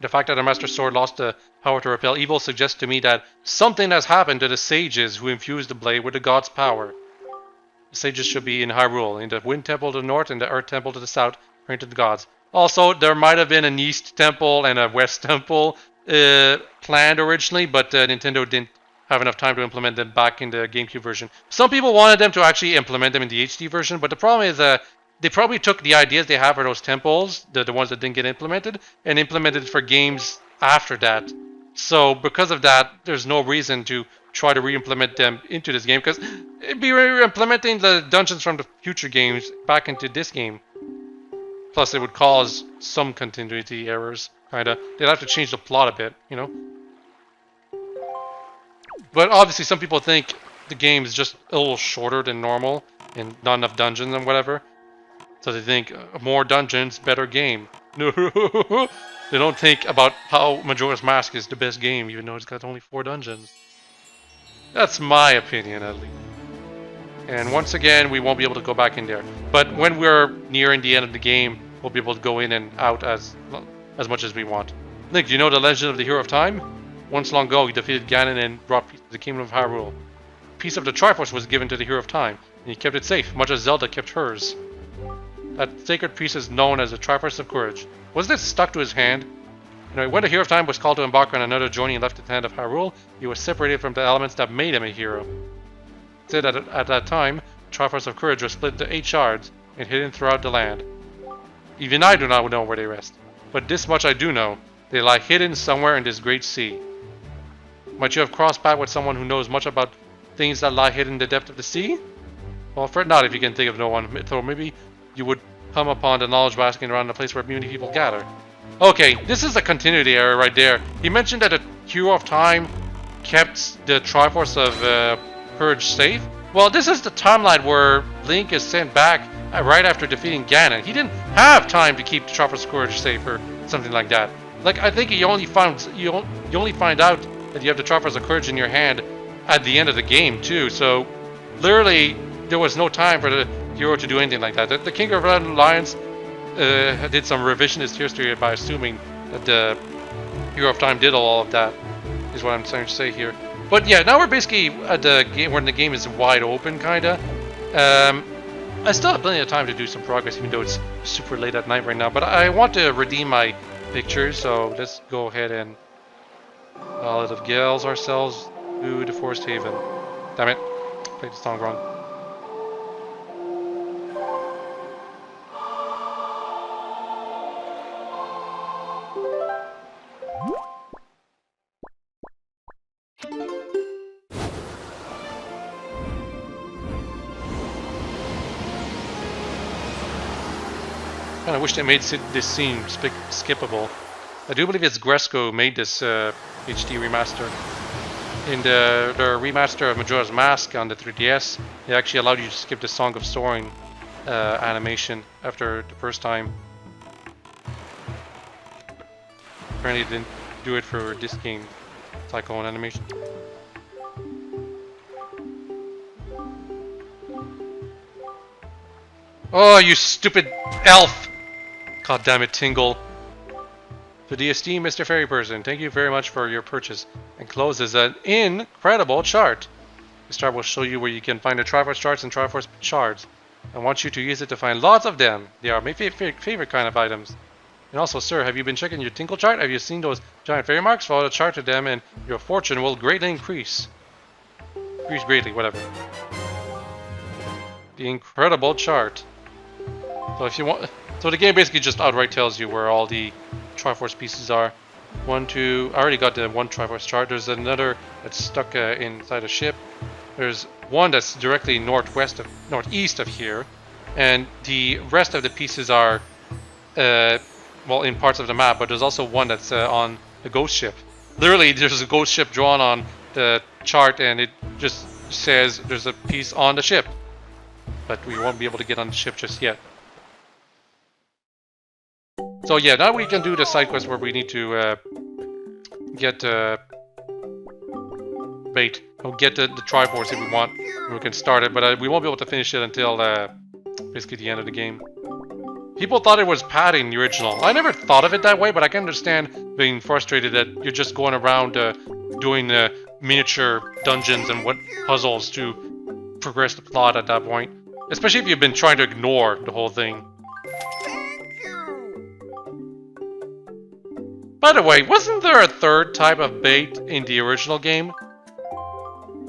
Speaker 1: The fact that the Master Sword lost the power to repel evil suggests to me that something has happened to the sages who infused the blade with the god's power. The sages should be in Hyrule, in the Wind Temple to the north and the Earth Temple to the south, praying to the gods. Also, there might have been an East Temple and a West Temple planned originally, but Nintendo didn't have enough time to implement them back in the GameCube version. Some people wanted them to actually implement them in the HD version, but the problem is they probably took the ideas they have for those temples, the ones that didn't get implemented, and implemented it for games after that. So because of that, there's no reason to try to re-implement them into this game, because it'd be re-implementing the dungeons from the future games back into this game. Plus it would cause some continuity errors, kinda. They'd have to change the plot a bit, you know? But obviously some people think the game is just a little shorter than normal and not enough dungeons and whatever. So they think more dungeons, better game. No, they don't think about how Majora's Mask is the best game, even though it's got only 4 dungeons. That's my opinion, at least. And once again, we won't be able to go back in there. But when we're nearing the end of the game, we'll be able to go in and out as much as we want. Link, do you know the legend of the Hero of Time? Once long ago, he defeated Ganon and brought peace to the Kingdom of Hyrule. A piece of the Triforce was given to the Hero of Time, and he kept it safe, much as Zelda kept hers. That sacred piece is known as the Triforce of Courage. Was this stuck to his hand? When the Hero of Time was called to embark on another journey and left the land of Hyrule, he was separated from the elements that made him a hero. It said that at that time, the Triforce of Courage was split into 8 shards and hidden throughout the land. Even I do not know where they rest, but this much I do know: they lie hidden somewhere in this great sea. Might you have crossed paths with someone who knows much about things that lie hidden in the depth of the sea? Well, fret not if you can think of no one, though maybe you would come upon the knowledge basking around the place where many people gather. Okay, this is a continuity error right there. He mentioned that the Hero of Time kept the Triforce of Courage safe. Well, this is the timeline where Link is sent back right after defeating Ganon. He didn't have time to keep the Triforce of Courage safe or something like that. Like, I think you only find out that you have the Triforce of Courage in your hand at the end of the game too. So literally, there was no time for the hero to do anything like that. The King of Red Alliance did some revisionist history by assuming that the Hero of Time did all of that, is what I'm trying to say here. But yeah, now we're basically at the game when the game is wide open, kinda. I still have plenty of time to do some progress, even though it's super late at night right now. But I want to redeem my pictures, so let's go ahead and Ballad of Gales ourselves to the Forest Haven. Damn it, played the song wrong. I wish they made this scene skippable. I do believe it's Gresco made this HD remaster. In the remaster of Majora's Mask on the 3DS, they actually allowed you to skip the Song of Soaring animation after the first time. Apparently they didn't do it for this game. Cyclone animation. Oh, you stupid elf! God damn it, Tingle. To the esteemed Mr. Fairy Person, thank you very much for your purchase. Encloses an incredible chart. This chart will show you where you can find the Triforce charts and Triforce shards. I want you to use it to find lots of them. They are my favorite kind of items. And also, sir, have you been checking your Tingle chart? Have you seen those giant fairy marks? Follow the chart to them and your fortune will greatly increase. Increase greatly, whatever. The incredible chart. So if you want... So the game basically just outright tells you where all the Triforce pieces are. 1, 2... I already got the one Triforce chart. There's another that's stuck inside a ship. There's one that's directly northeast of here. And the rest of the pieces are... well, in parts of the map. But there's also one that's on the ghost ship. Literally, there's a ghost ship drawn on the chart. And it just says there's a piece on the ship. But we won't be able to get on the ship just yet. So yeah, now we can do the side quest where we need to get bait. We'll get the Triforce if we want. We can start it, but we won't be able to finish it until basically the end of the game. People thought it was padding the original. I never thought of it that way, but I can understand being frustrated that you're just going around doing miniature dungeons and what puzzles to progress the plot at that point. Especially if you've been trying to ignore the whole thing. By the way, wasn't there a third type of bait in the original game?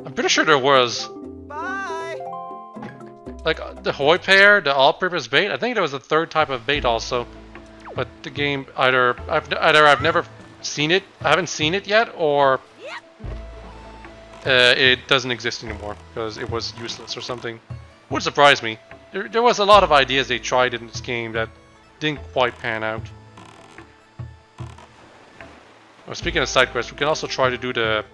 Speaker 1: I'm pretty sure there was.
Speaker 2: Bye.
Speaker 1: Like the Hoi Pair, the all-purpose bait. I think there was a third type of bait also. But the game either I've never seen it, I haven't seen it yet, or it doesn't exist anymore because it was useless or something. Would surprise me. There was a lot of ideas they tried in this game that didn't quite pan out. Well, speaking of side quests, we can also try to do the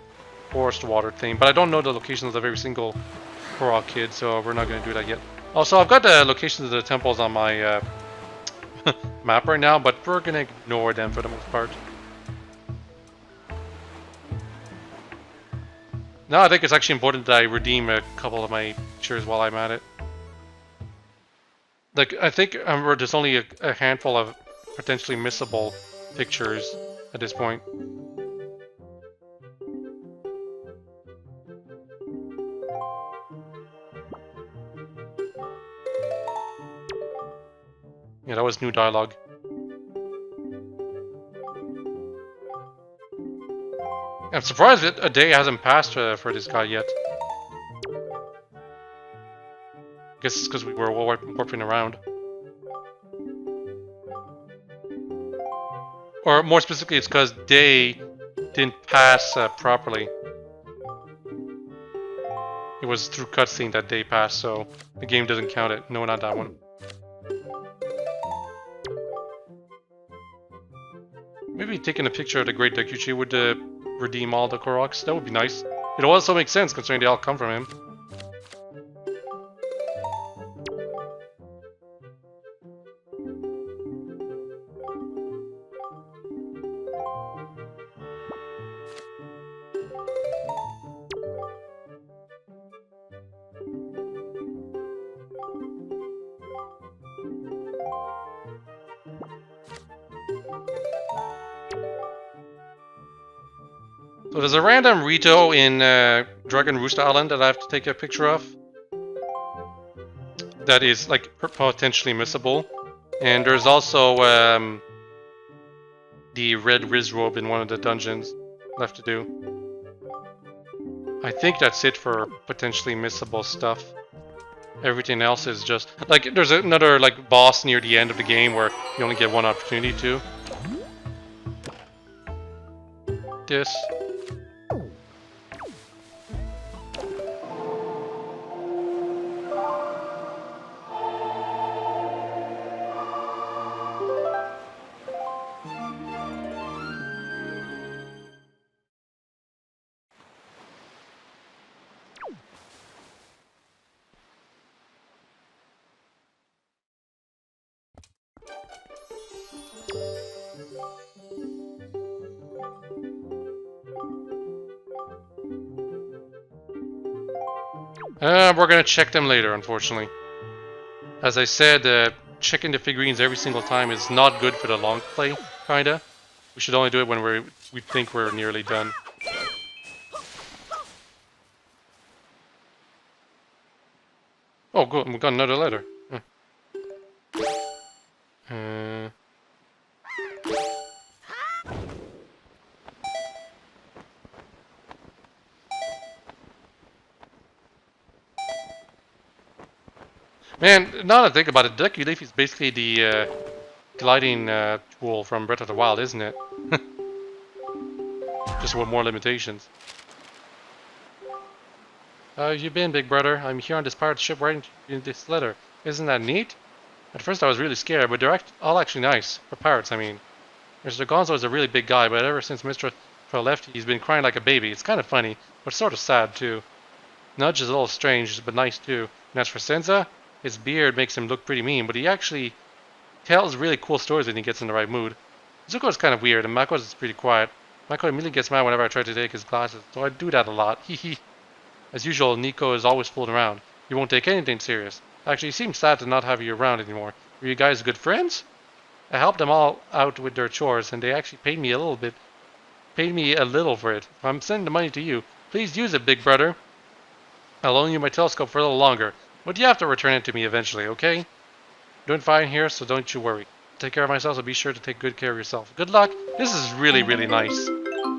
Speaker 1: forest water thing, but I don't know the locations of every single Korok kid, so we're not going to do that yet. Also, I've got the locations of the temples on my map right now, but we're going to ignore them for the most part. Now I think it's actually important that I redeem a couple of my pictures while I'm at it. Like, I think there's only a handful of potentially missable pictures at this point. Yeah, that was new dialogue. I'm surprised that a day hasn't passed for this guy yet. I guess it's because we were warping around. Or more specifically, it's because day didn't pass properly. It was through cutscene that day passed, so the game doesn't count it. No, not that one. Maybe taking a picture of the Great Daikuchi would redeem all the Koroks. That would be nice. It also makes sense considering they all come from him. So there's a random Rito in Dragon Roost Island that I have to take a picture of. that is like potentially missable. And there's also the red Riz robe in one of the dungeons left to do. I think that's it for potentially missable stuff. Everything else is just like there's another like boss near the end of the game where you only get one opportunity to. This. We're gonna check them later, unfortunately. As I said, checking the figurines every single time is not good for the long play, kinda. We should only do it when we think we're nearly done. Oh, good. We got another letter. Man, now that I think about it, Ducky Leaf is basically the gliding tool from Breath of the Wild, isn't it? Just with more limitations. How you been, big brother? I'm here on this pirate ship writing this letter. Isn't that neat? At first I was really scared, but they're all actually nice. For pirates, I mean. Mr. Gonzo is a really big guy, but ever since Mr. Troll left, he's been crying like a baby. It's kind of funny, but sort of sad, too. Nudge is a little strange, but nice, too. And as for Senza, his beard makes him look pretty mean, but he actually tells really cool stories when he gets in the right mood. Zuko is kind of weird, and Mako's is pretty quiet. Mako immediately gets mad whenever I try to take his glasses, so I do that a lot. Hee. As usual, Nico is always fooling around. He won't take anything serious. Actually, he seems sad to not have you around anymore. Were you guys good friends? I helped them all out with their chores, and they actually paid me a little for it. If I'm sending the money to you, please use it, big brother. I'll loan you my telescope for a little longer, but you have to return it to me eventually, okay? Doing fine here, so don't you worry. Take care of myself, so be sure to take good care of yourself. Good luck. This is really, really nice.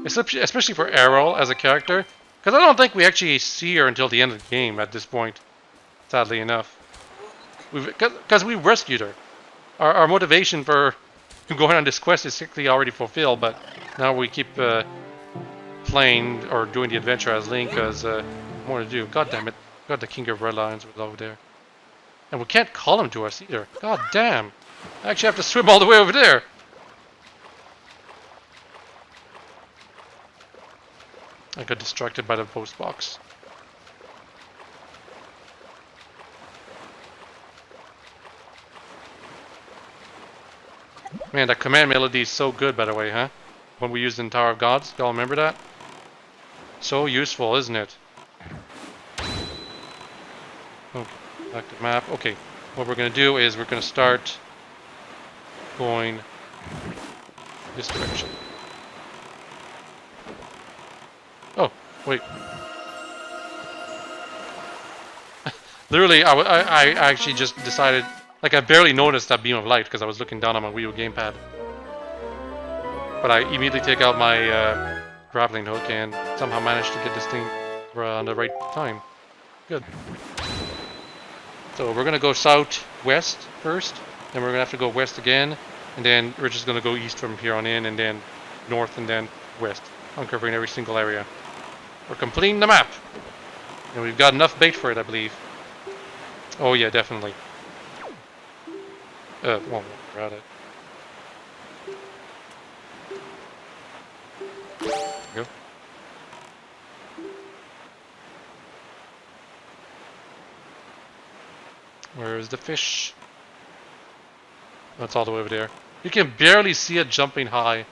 Speaker 1: Especially for Arrow as a character, because I don't think we actually see her until the end of the game at this point, sadly enough. Because we rescued her. Our motivation for going on this quest is strictly already fulfilled, but now we keep playing or doing the adventure as Link because more to do. God damn it. God, the King of Red Lions was over there. And we can't call him to us either. God damn. I actually have to swim all the way over there. I got distracted by the post box. Man, that command melody is so good, by the way, huh? When we used in Tower of Gods. Y'all remember that? So useful, isn't it? Okay, back to the map. Okay, what we're going to do is we're going to start going this direction. Oh, wait. Literally, I actually just decided... Like, I barely noticed that beam of light because I was looking down on my Wii U gamepad. But I immediately take out my grappling hook and somehow managed to get this thing on the right time. Good. So we're going to go southwest first, then we're going to have to go west again, and then we're just going to go east from here on in, and then north and then west. I'm covering every single area. We're completing the map! And we've got enough bait for it, I believe. Oh yeah, definitely. Well, we're at it. There we go. Where's the fish? That's all the way over there. You can barely see it jumping high.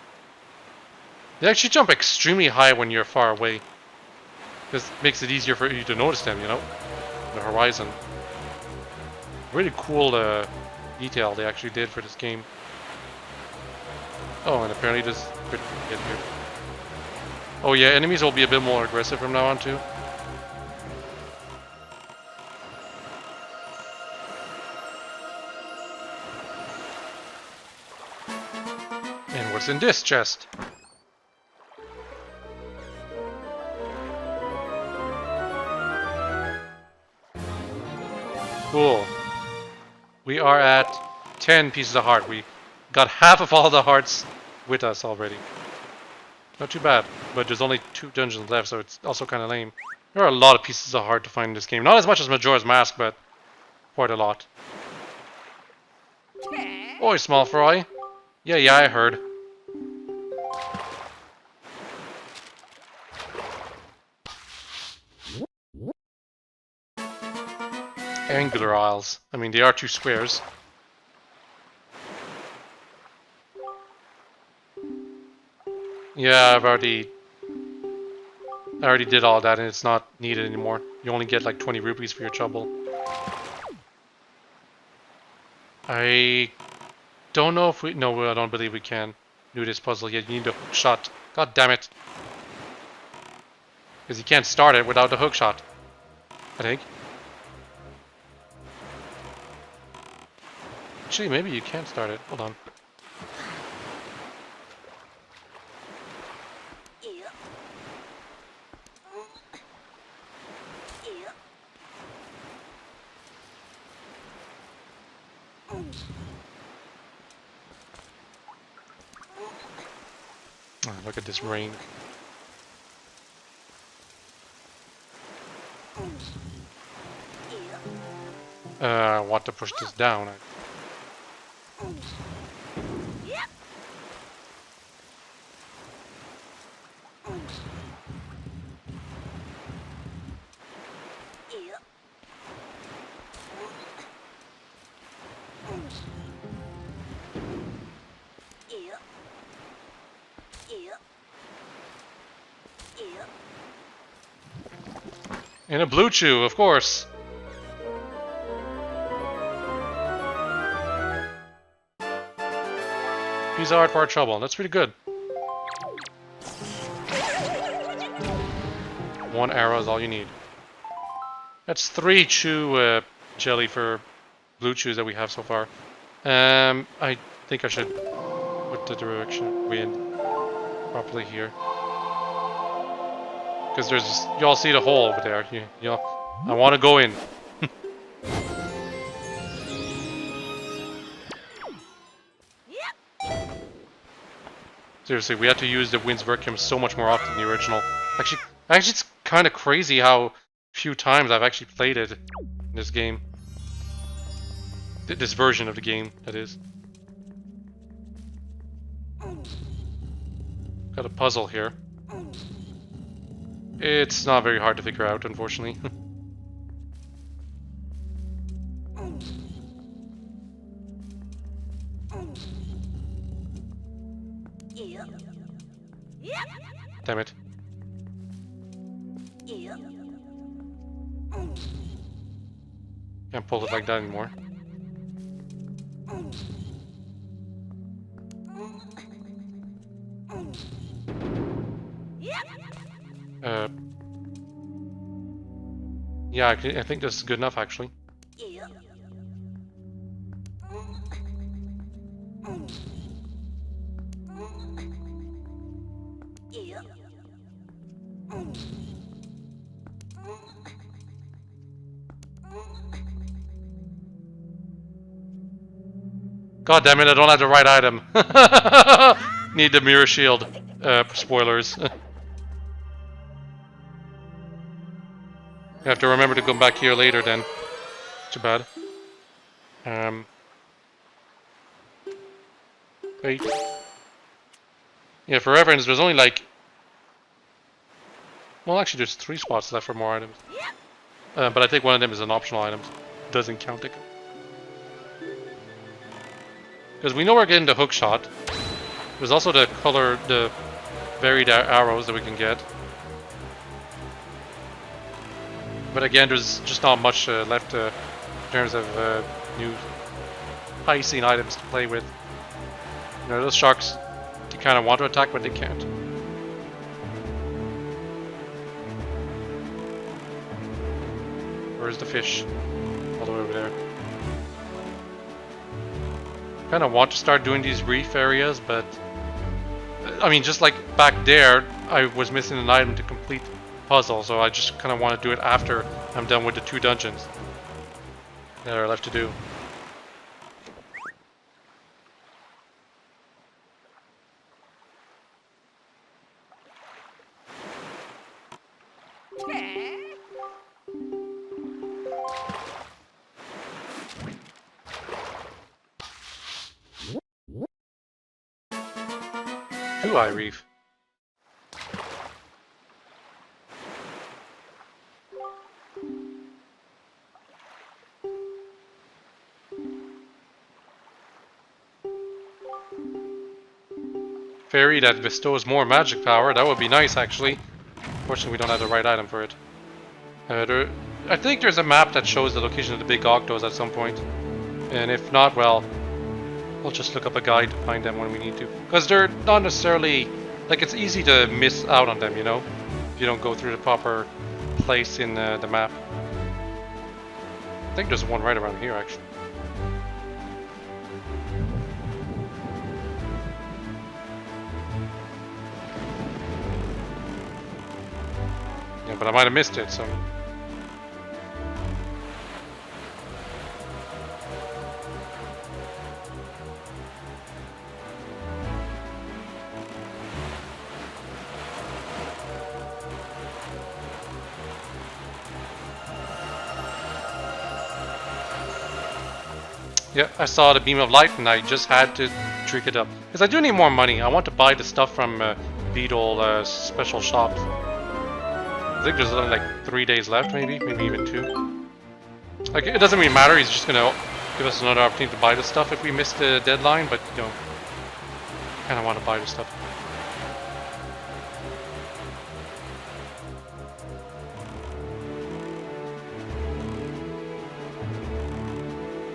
Speaker 1: They actually jump extremely high when you're far away. This makes it easier for you to notice them, you know? The horizon. Really cool detail they actually did for this game. Oh, and apparently this could get here. Oh yeah, enemies will be a bit more aggressive from now on too. What's in this chest? Cool. We are at 10 pieces of heart. We got half of all the hearts with us already. Not too bad, but there's only 2 dungeons left, so it's also kind of lame. There are a lot of pieces of heart to find in this game. Not as much as Majora's Mask, but quite a lot. Oi, small fry. Yeah, I heard. Angular aisles. I mean, they are 2 squares. Yeah, I already did all that, and it's not needed anymore. You only get like 20 rupees for your trouble. I don't know if we... No, I don't believe we can do this puzzle yet. You need the hook shot. God damn it. Because you can't start it without the hook shot, I think. Actually, maybe you can start it. Hold on. Oh, look at this rain. I want to push this down. And a blue chew, of course. Piece of art for our trouble. That's pretty good. 1 arrow is all you need. That's 3 chew jelly for blue chews that we have so far. I think I should put the direction of wind properly here. Because there's, y'all see the hole over there. I want to go in. Seriously, we had to use the Windwaker so much more often than the original. Actually, it's kind of crazy how few times I've actually played it in this game. This version of the game, that is. Got a puzzle here. It's not very hard to figure out, unfortunately. Damn it. Can't pull it like that anymore. Yeah, I think this is good enough, actually. God damn it, I don't have the right item. Need the mirror shield. Spoilers. I have to remember to come back here later then. Too bad. Wait. Yeah, for reference, there's only like... Well, actually there's 3 spots left for more items. But I think one of them is an optional item. Doesn't count it. Because we know we're getting the hook shot. There's also the varied arrows that we can get. But again, there's just not much left in terms of new high-scene items to play with. You know, those sharks, they kind of want to attack, but they can't. Where's the fish? All the way over there. Kind of want to start doing these reef areas, but I mean, just like back there, I was missing an item to complete the puzzle, so I just kind of want to do it after I'm done with the 2 dungeons that are left to do. Two-eye reef. Fairy that bestows more magic power. That would be nice, actually. Unfortunately, we don't have the right item for it. I think there's a map that shows the location of the big octos at some point. And if not, well, we'll just look up a guide to find them when we need to. Because they're not necessarily... Like, it's easy to miss out on them, you know? If you don't go through the proper place in the map. I think there's one right around here, actually. Yeah, but I might have missed it, so... Yeah, I saw the beam of light and I just had to drink it up. Because I do need more money. I want to buy the stuff from Beetle special shops. I think there's only like 3 days left, maybe even 2. Like, it doesn't really matter, he's just gonna give us another opportunity to buy the stuff if we miss the deadline, but, you know, I kinda want to buy the stuff.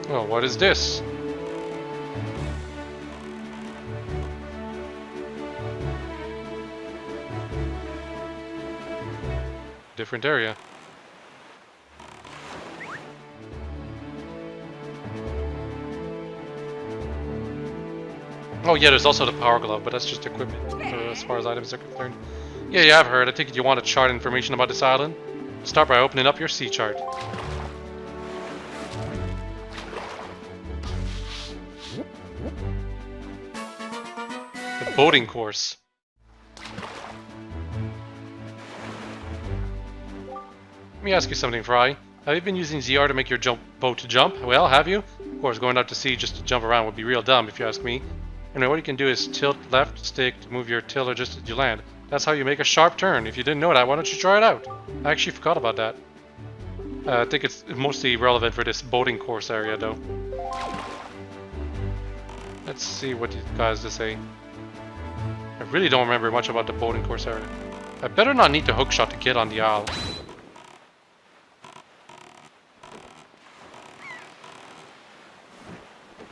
Speaker 1: Oh, what is this? Different area. Oh yeah, there's also the power glove, but that's just equipment as far as items are concerned. Yeah, I've heard. I think you want to chart information about this island. Start by opening up your sea chart. The boating course. Let me ask you something, Fry. Have you been using ZR to make your boat to jump? Well, have you? Of course, going out to sea just to jump around would be real dumb if you ask me. Anyway, what you can do is tilt left stick to move your tiller just as you land. That's how you make a sharp turn. If you didn't know that, why don't you try it out? I actually forgot about that. I think it's mostly relevant for this boating course area, though. Let's see what you guys to say. I really don't remember much about the boating course area. I better not need the hookshot to get on the isle.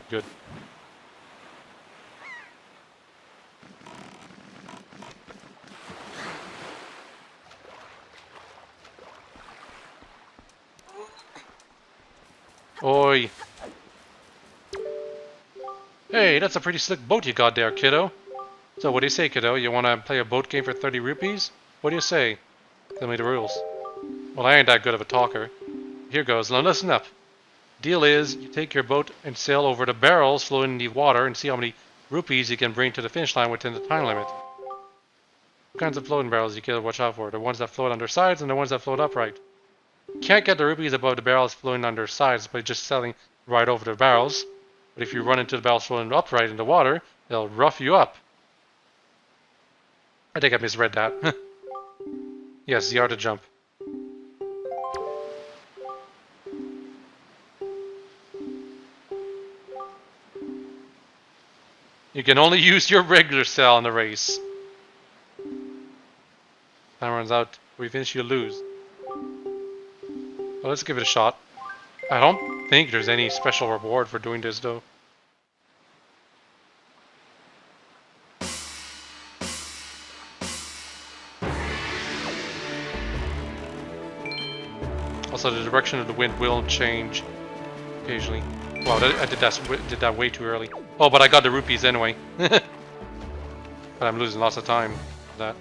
Speaker 1: Good. Oi. Hey, that's a pretty slick boat you got there, kiddo. So what do you say, kiddo? You want to play a boat game for 30 rupees? What do you say? Tell me the rules. Well, I ain't that good of a talker. Here goes. Now listen up. Deal is, you take your boat and sail over the barrels floating in the water and see how many rupees you can bring to the finish line within the time limit. What kinds of floating barrels you gotta watch out for? The ones that float on their sides and the ones that float upright. You can't get the rupees above the barrels floating on their sides by just sailing right over the barrels. But if you run into the barrels floating upright in the water, they'll rough you up. I think I misread that. Yes, the art to jump. You can only use your regular sail in the race. Time runs out. We finish, you lose. Well, let's give it a shot. I don't think there's any special reward for doing this, though. Also, the direction of the wind will change occasionally. Wow, I did that way too early. Oh, but I got the rupees anyway. But I'm losing lots of time for that.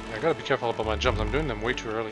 Speaker 1: I gotta be careful about my jumps. I'm doing them way too early.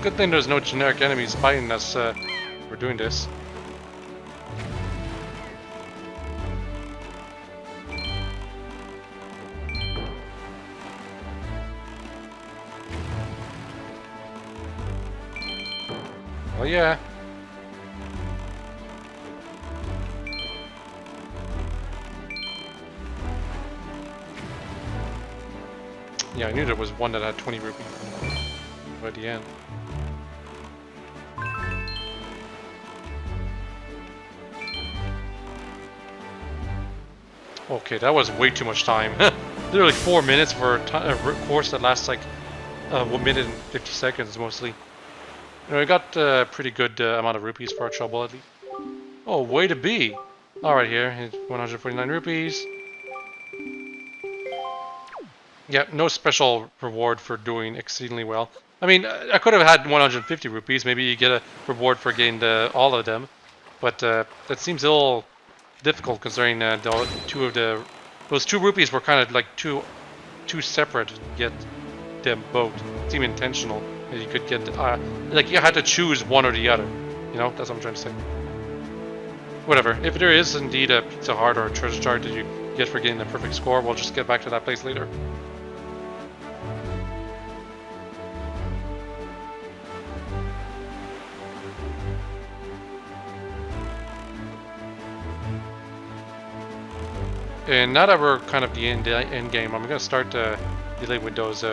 Speaker 1: Good thing there's no generic enemies fighting us. We're doing this. Oh yeah. Yeah, I knew there was one that had 20 rupees by the end. Okay, that was way too much time. Literally 4 minutes for a course that lasts like 1 minute and 50 seconds mostly. You know, we got a pretty good amount of rupees for our trouble at least. Oh, way to be! Alright, here, 149 rupees. Yeah, no special reward for doing exceedingly well. I mean, I could have had 150 rupees. Maybe you get a reward for getting all of them. But that seems a little difficult considering those 2 rupees were kind of like too separate to get them both. It seemed intentional. You could get like you had to choose one or the other. You know, that's what I'm trying to say. Whatever. If there is indeed a Pizza Heart or a treasure chart that you get for getting the perfect score, we'll just get back to that place later. And now that we're kind of the end game, I'm gonna start dealing with those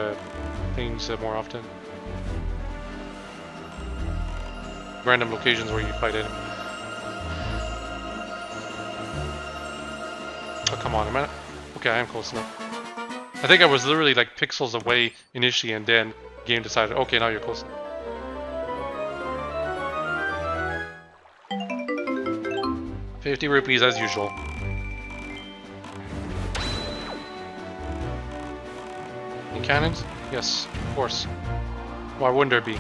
Speaker 1: things more often. Random locations where you fight enemies. Oh come on, okay, I am close enough. I think I was literally like pixels away initially, and then the game decided, okay, now you're close enough. $50 rupees as usual. Cannons? Yes, of course. Why wouldn't there be?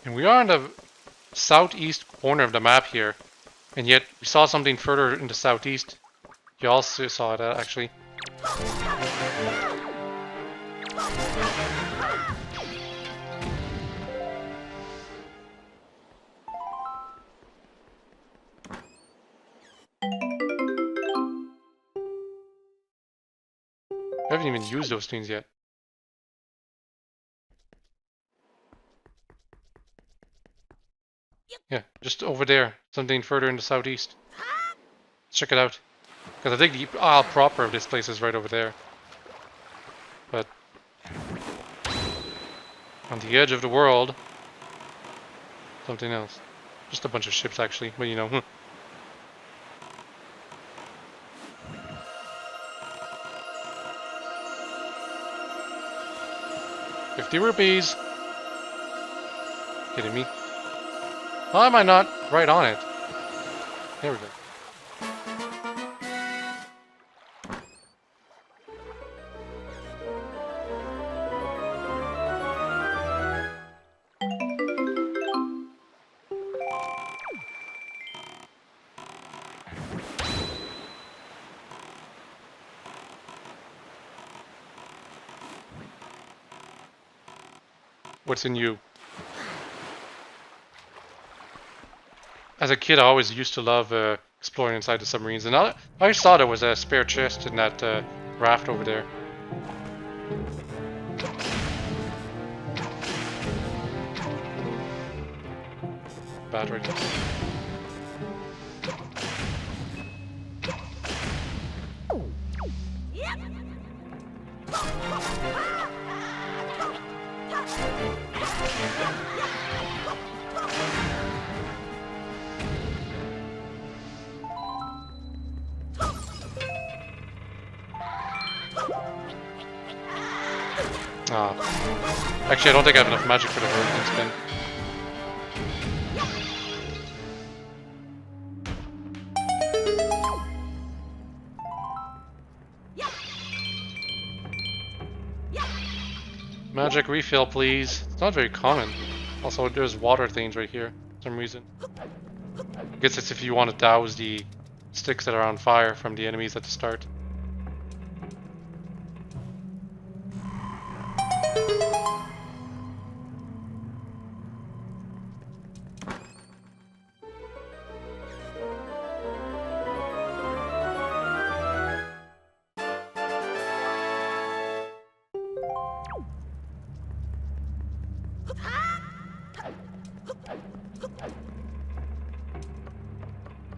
Speaker 1: And we are in the southeast corner of the map here, and yet we saw something further in the southeast. You also saw that actually. I haven't even used those things yet. Yeah, just over there. Something further in the southeast. Let's check it out. Because I think the isle proper of this place is right over there. But on the edge of the world, something else. Just a bunch of ships actually, but you know. 50 rupees. Kidding me? Why am I not right on it? There we go. What's in you? As a kid, I always used to love exploring inside the submarines, and I saw there was a spare chest in that raft over there. Battery. Actually, I don't think I have enough magic for the hurricane spin. Magic refill, please. It's not very common. Also, there's water things right here for some reason. I guess it's if you want to douse the sticks that are on fire from the enemies at the start.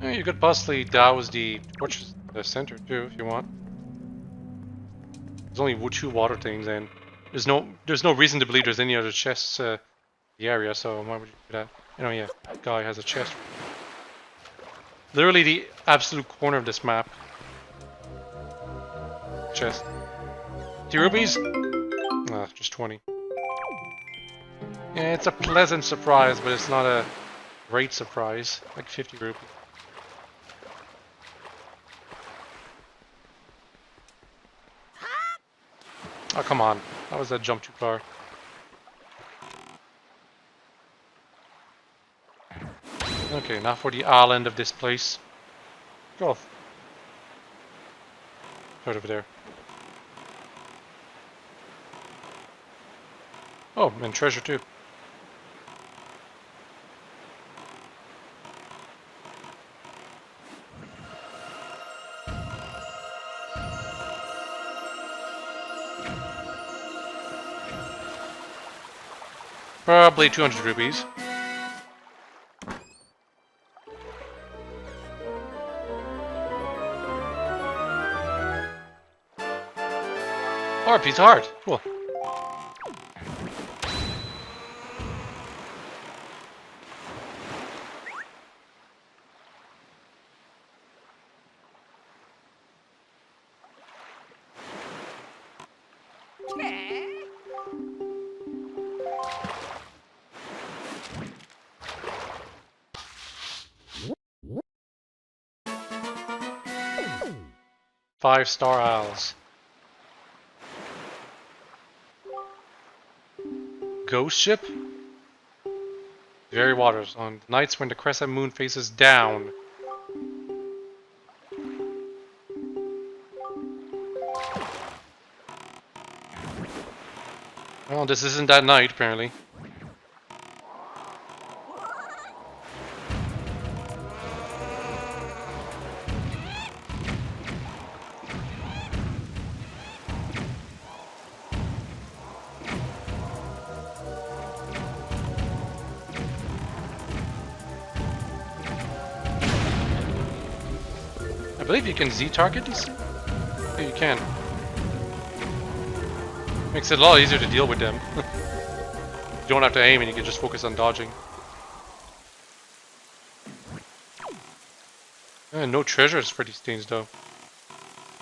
Speaker 1: You could possibly douse the torches in the center too, if you want. There's only 2 water things, and there's no reason to believe there's any other chests in the area. So why would you do that? You know, yeah, that guy has a chest. Literally the absolute corner of this map. Chest. 2 rupees? Ah, just 20. Yeah, it's a pleasant surprise, but it's not a great surprise. Like 50 rupees. Oh, come on. That was a jump too far. Okay, now for the island of this place. Go off. Right over there. Oh, and treasure too. Probably 200 rupees. Or a piece of heart. Cool. Five-star owls. Ghost ship? Very waters on nights when the crescent moon faces down. Well, this isn't that night, apparently. I believe you can Z-target these? Yeah, you can. Makes it a lot easier to deal with them. You don't have to aim and you can just focus on dodging. No treasures for these things though.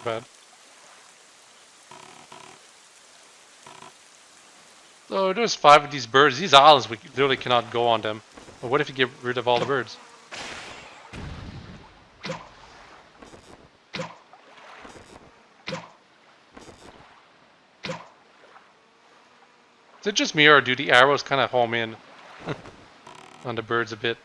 Speaker 1: Bad. So there's 5 of these birds. These islands, we literally cannot go on them. But what if you get rid of all the birds? Is it just me, or do the arrows kind of home in on the birds a bit?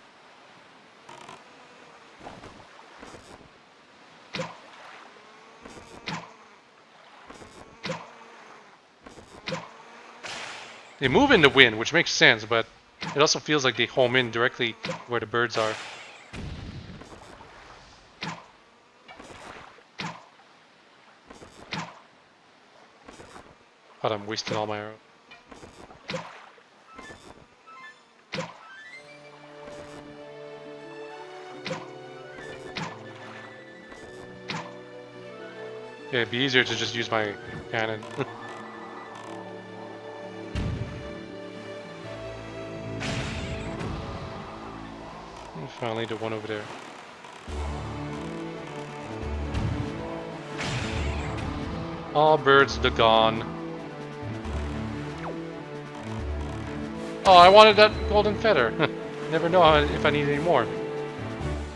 Speaker 1: They move in the wind, which makes sense, but it also feels like they home in directly where the birds are. God, I'm wasting all my arrows. Yeah, it'd be easier to just use my cannon. Finally, the one over there. All birds are gone. Oh, I wanted that golden feather. Never know if I need any more.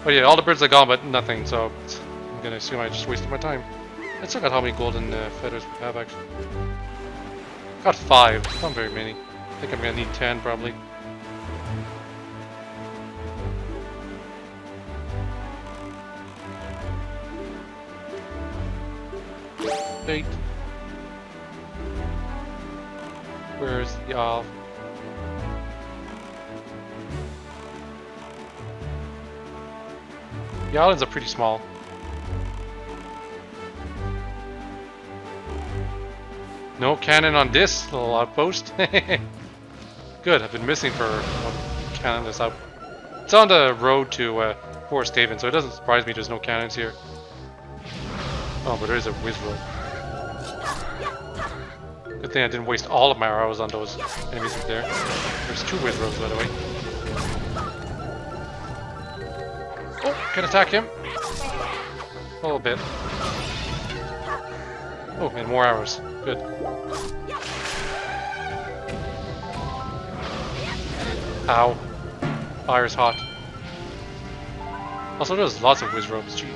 Speaker 1: Oh yeah, all the birds are gone, but nothing, so I'm gonna assume I just wasted my time. I still got how many golden feathers we have, actually. Got 5, not very many. I think I'm gonna need 10, probably. Wait. Where's the owl? The islands are pretty small. No cannon on this little outpost. Good, I've been missing for one cannon this out. It's on the road to Forest Haven, so it doesn't surprise me there's no cannons here. Oh, but there is a whiz road. Good thing I didn't waste all of my arrows on those enemies up there. There's 2 whiz roads, by the way. Oh, can attack him. A little bit. Oh, and more arrows. Good. Ow. Fire's hot. Also, there's lots of whiz robes. Gee.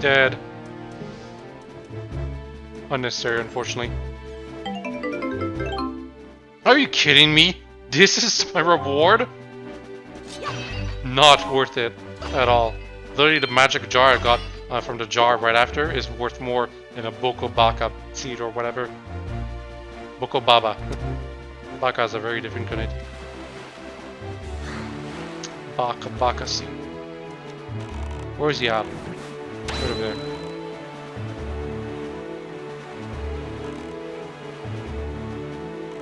Speaker 1: Dead. Unnecessary, unfortunately. Are you kidding me? This is my reward? Not worth it at all. Literally, the magic jar I got from the jar right after is worth more than a Boko Baka seed or whatever. Boko Baba. Baka is a very different kind. Baka Baka seed. Where's the apple? Right over there.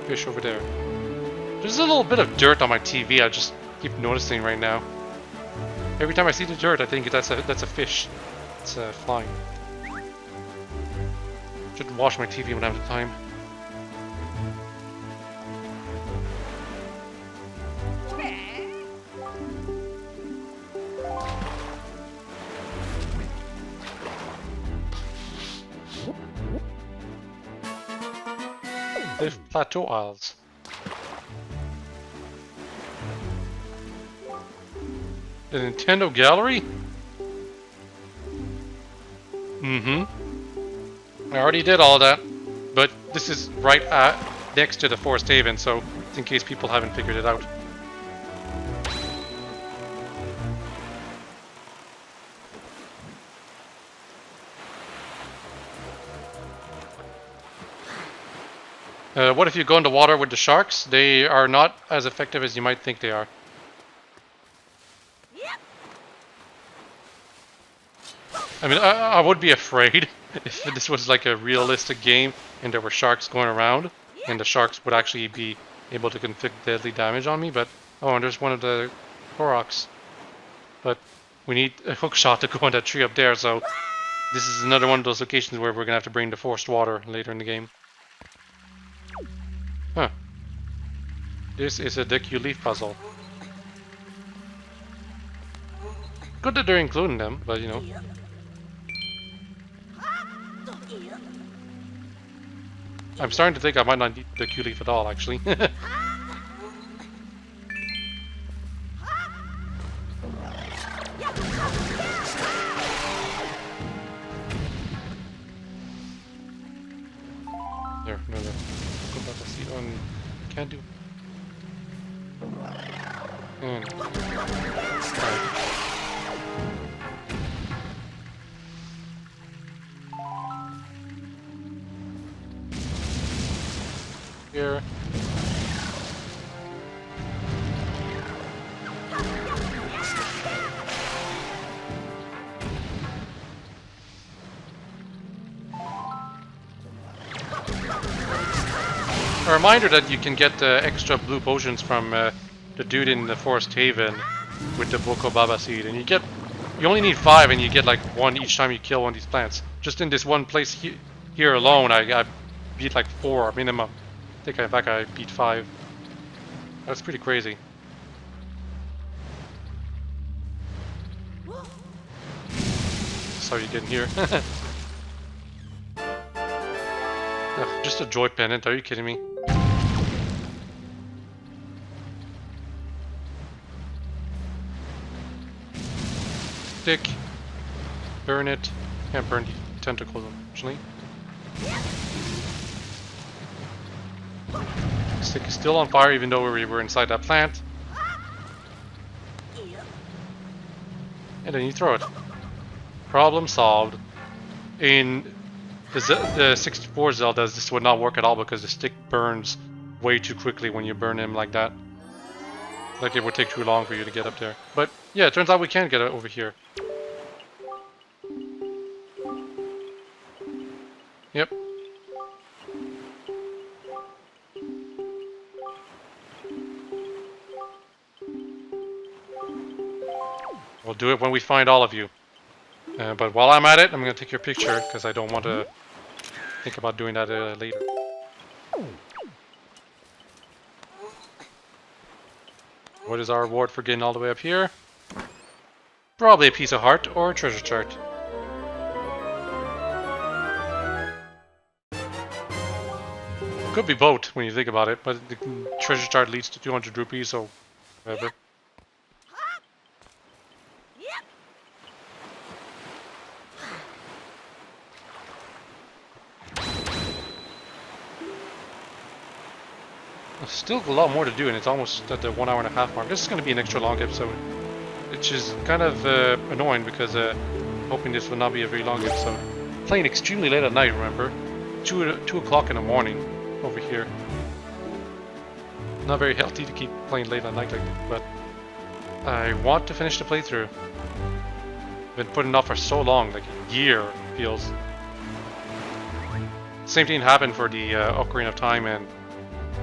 Speaker 1: Fish over there. There's a little bit of dirt on my TV. I just keep noticing right now. Every time I see the dirt, I think that's a fish. It's flying. Should wash my TV when I have the time. The Plateau Isles. The Nintendo Gallery? Mm-hmm. I already did all that, but this is right next to the Forest Haven, so it's in case people haven't figured it out. What if you go in the water with the sharks? They are not as effective as you might think they are. I mean, I would be afraid if this was like a realistic game and there were sharks going around and the sharks would actually be able to inflict deadly damage on me, but... Oh, and there's one of the Koroks. But we need a hook shot to go on that tree up there, so... This is another one of those locations where we're gonna have to bring the forced water later in the game. Huh. This is a Deku Leaf puzzle. Good that they're including them, but you know. I'm starting to think I might not need the Q leaf at all, actually. There, no. Go back to see on. Can't do. And. Here. A reminder that you can get extra blue potions from the dude in the Forest Haven with the Boko Baba seed, and you only need 5, and you get like 1 each time you kill one of these plants. Just in this one place here alone, I beat like 4 minimum. I think I beat 5. That's pretty crazy. That's how you get in here. Ugh, just a joy pendant, are you kidding me? Stick. Burn it. Can't burn the tentacles, unfortunately. Stick is still on fire even though we were inside that plant. And then you throw it. Problem solved. In the 64 Zeldas, this would not work at all because the stick burns way too quickly when you burn him like that. Like it would take too long for you to get up there. But yeah, it turns out we can get it over here. Yep. We'll do it when we find all of you. But while I'm at it, I'm going to take your picture because I don't want to think about doing that later. What is our reward for getting all the way up here? Probably a piece of heart or a treasure chart. Could be both when you think about it, but the treasure chart leads to 200 rupees, so whatever. Still a lot more to do, and it's almost at the 1 hour and a half mark. This is going to be an extra long episode, which is kind of annoying because I'm hoping this will not be a very long episode. Playing extremely late at night, remember? 2 o'clock in the morning over here. Not very healthy to keep playing late at night like that, but I want to finish the playthrough. Been putting off for so long, like a year it feels. Same thing happened for the Ocarina of Time and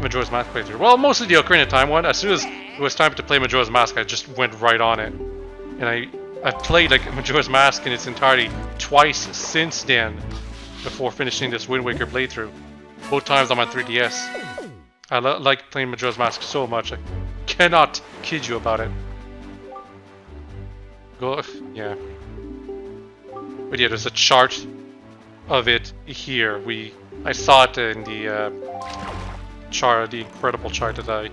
Speaker 1: Majora's Mask playthrough. Well, mostly the Ocarina of Time one. As soon as it was time to play Majora's Mask, I just went right on it. And I've played like Majora's Mask in its entirety twice since then, before finishing this Windwaker playthrough. Both times on my 3DS. I like playing Majora's Mask so much. I cannot kid you about it. Yeah. But yeah, there's a chart of it here. I saw it in the chart, the incredible chart that I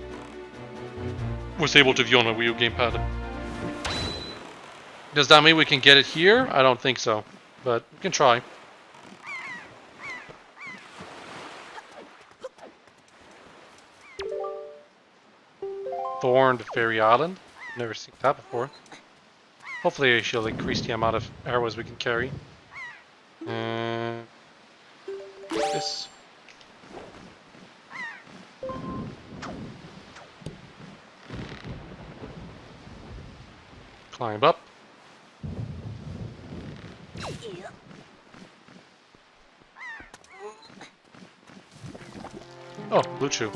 Speaker 1: was able to view on a Wii U gamepad. Does that mean we can get it here? I don't think so, but we can try. Thorned Fairy Island. Never seen that before. Hopefully she'll increase the amount of arrows we can carry. This. Climb up. Oh, blue chew.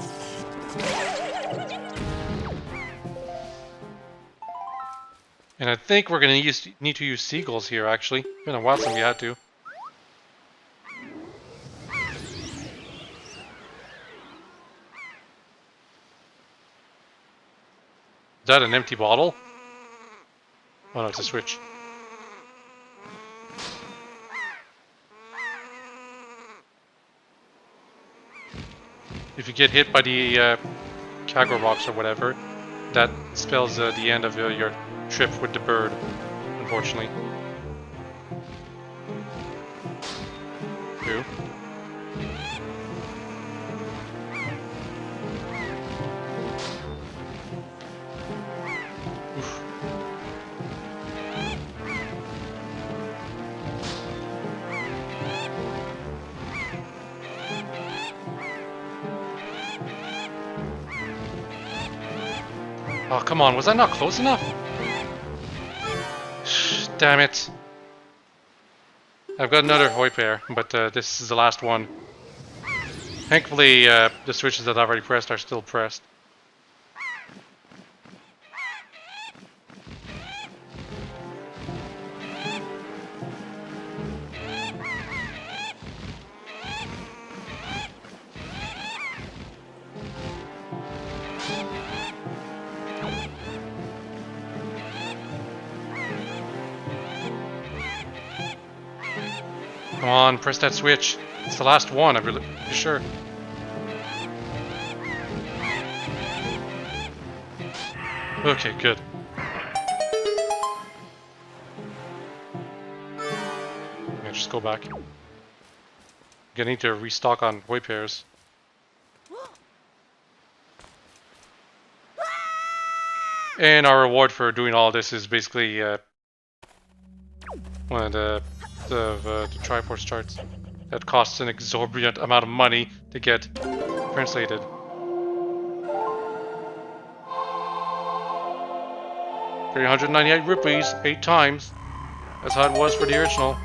Speaker 1: And I think we're gonna need to use seagulls here. Actually, it's been a while since we had to. Is that an empty bottle? Oh no, it's a switch. if you get hit by the Kagura rocks or whatever, that spells the end of your trip with the bird, unfortunately. True. Oof. Oh, come on, was that not close enough? Damn it. I've got another Windwaker, but this is the last one. Thankfully, the switches that I've already pressed are still pressed. Come on, press that switch. It's the last one, I'm really sure. Okay, good. Yeah, just go back. Gonna need to restock on Windwakers. And our reward for doing all this is basically one of the Triforce charts that costs an exorbitant amount of money to get translated. ₹398, 8 times. That's how it was for the original.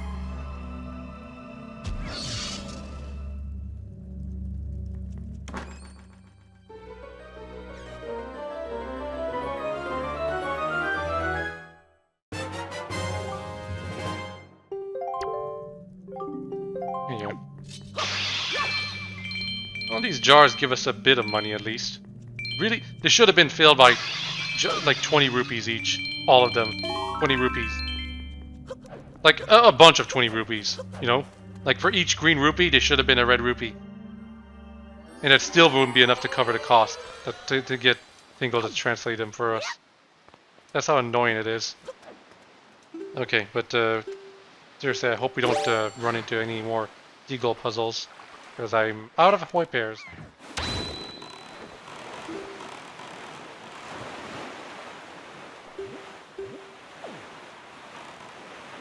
Speaker 1: There you go. Well, these jars give us a bit of money at least. Really, they should have been filled by like 20 rupees each. All of them. 20 rupees. Like a bunch of 20 rupees, you know? Like for each green rupee, there should have been a red rupee. And it still wouldn't be enough to cover the cost to get Tingle to translate them for us. That's how annoying it is. Okay, but seriously, I hope we don't run into any more Deagle puzzles. Because I'm out of Windwakers.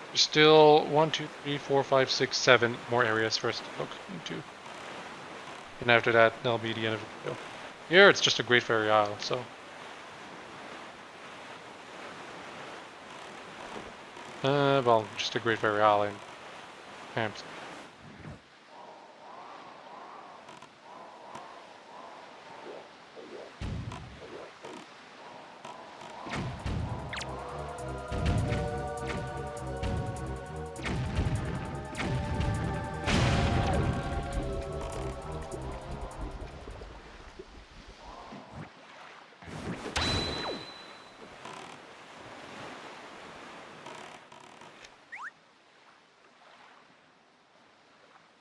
Speaker 1: There's still 1, 2, 3, 4, 5, 6, 7 more areas for us to look into. And after that, that'll be the end of the video. Here, it's just a Great Fairy Isle, so. Well, just a Great Fairy Isle and camps.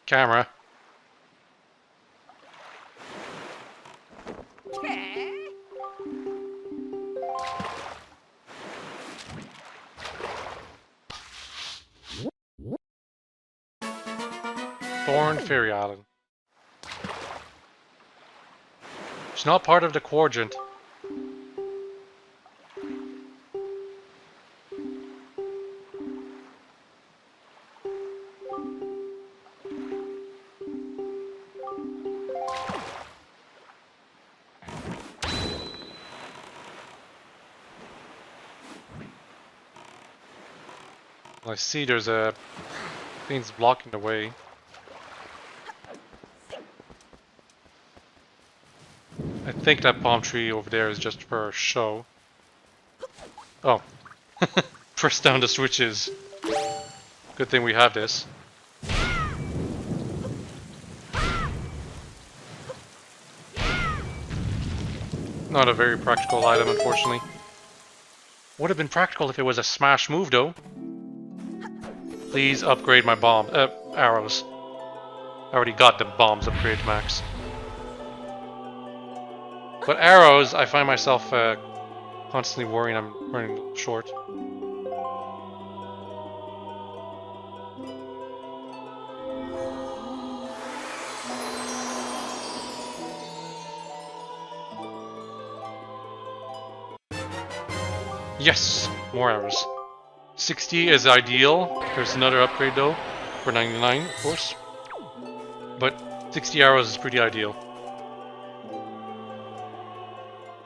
Speaker 1: Camera. Thorn Fairy Island. It's not part of the quadrant. I see there's a things blocking the way. I think that palm tree over there is just for a show. Oh. Press down the switches. Good thing we have this. Not a very practical item, unfortunately. Would have been practical if it was a smash move, though. Please upgrade my bomb, arrows. I already got the bombs upgrade max. But arrows, I find myself constantly worrying I'm running a little short. Yes! More arrows. 60 is ideal. There's another upgrade though, for 99 of course. But 60 arrows is pretty ideal.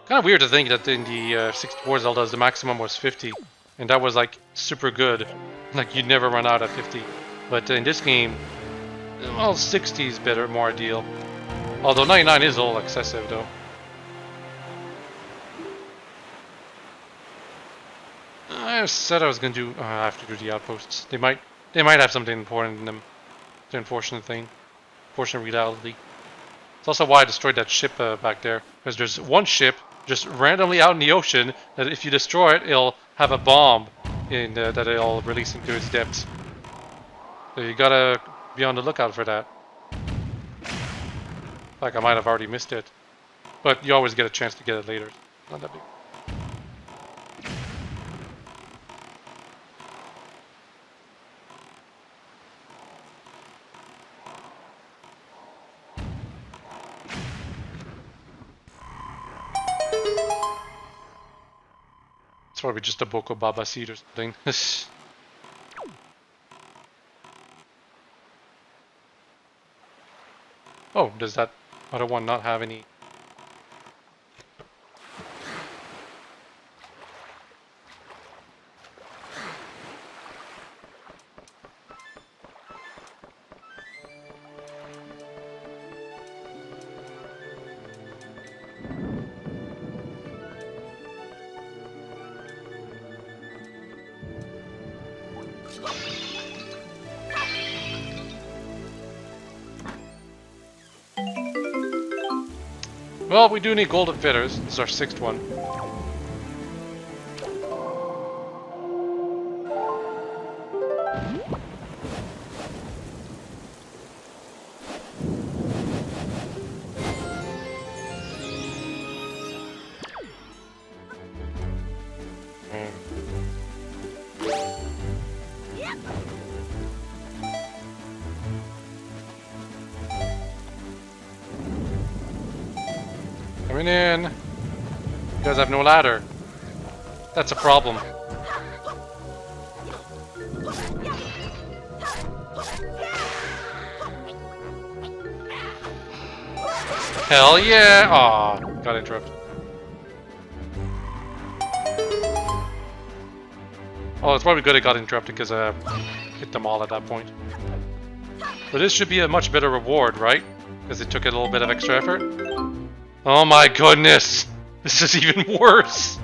Speaker 1: Kind of weird to think that in the 64 Zeldas the maximum was 50. And that was like super good. Like you'd never run out at 50. But in this game, well 60 is better, more ideal. Although 99 is a little excessive though. I said I was gonna do. I have to do the outposts. They might have something important in them. The unfortunate thing, unfortunate reality. It's also why I destroyed that ship back there, because there's one ship just randomly out in the ocean that if you destroy it, it'll have a bomb in that it'll release into its depths. So you gotta be on the lookout for that. Like I might have already missed it, but you always get a chance to get it later. Not that big. It's probably just a Boko Baba seed or something. Oh, does that other one not have any? Well, we do need golden feathers. This is our 6th one. Coming in. You guys have no ladder. That's a problem. Hell yeah! Aw, got interrupted. Oh, it's probably good it got interrupted because I hit them all at that point. But this should be a much better reward, right? Because it took a little bit of extra effort. Oh my goodness! This is even worse!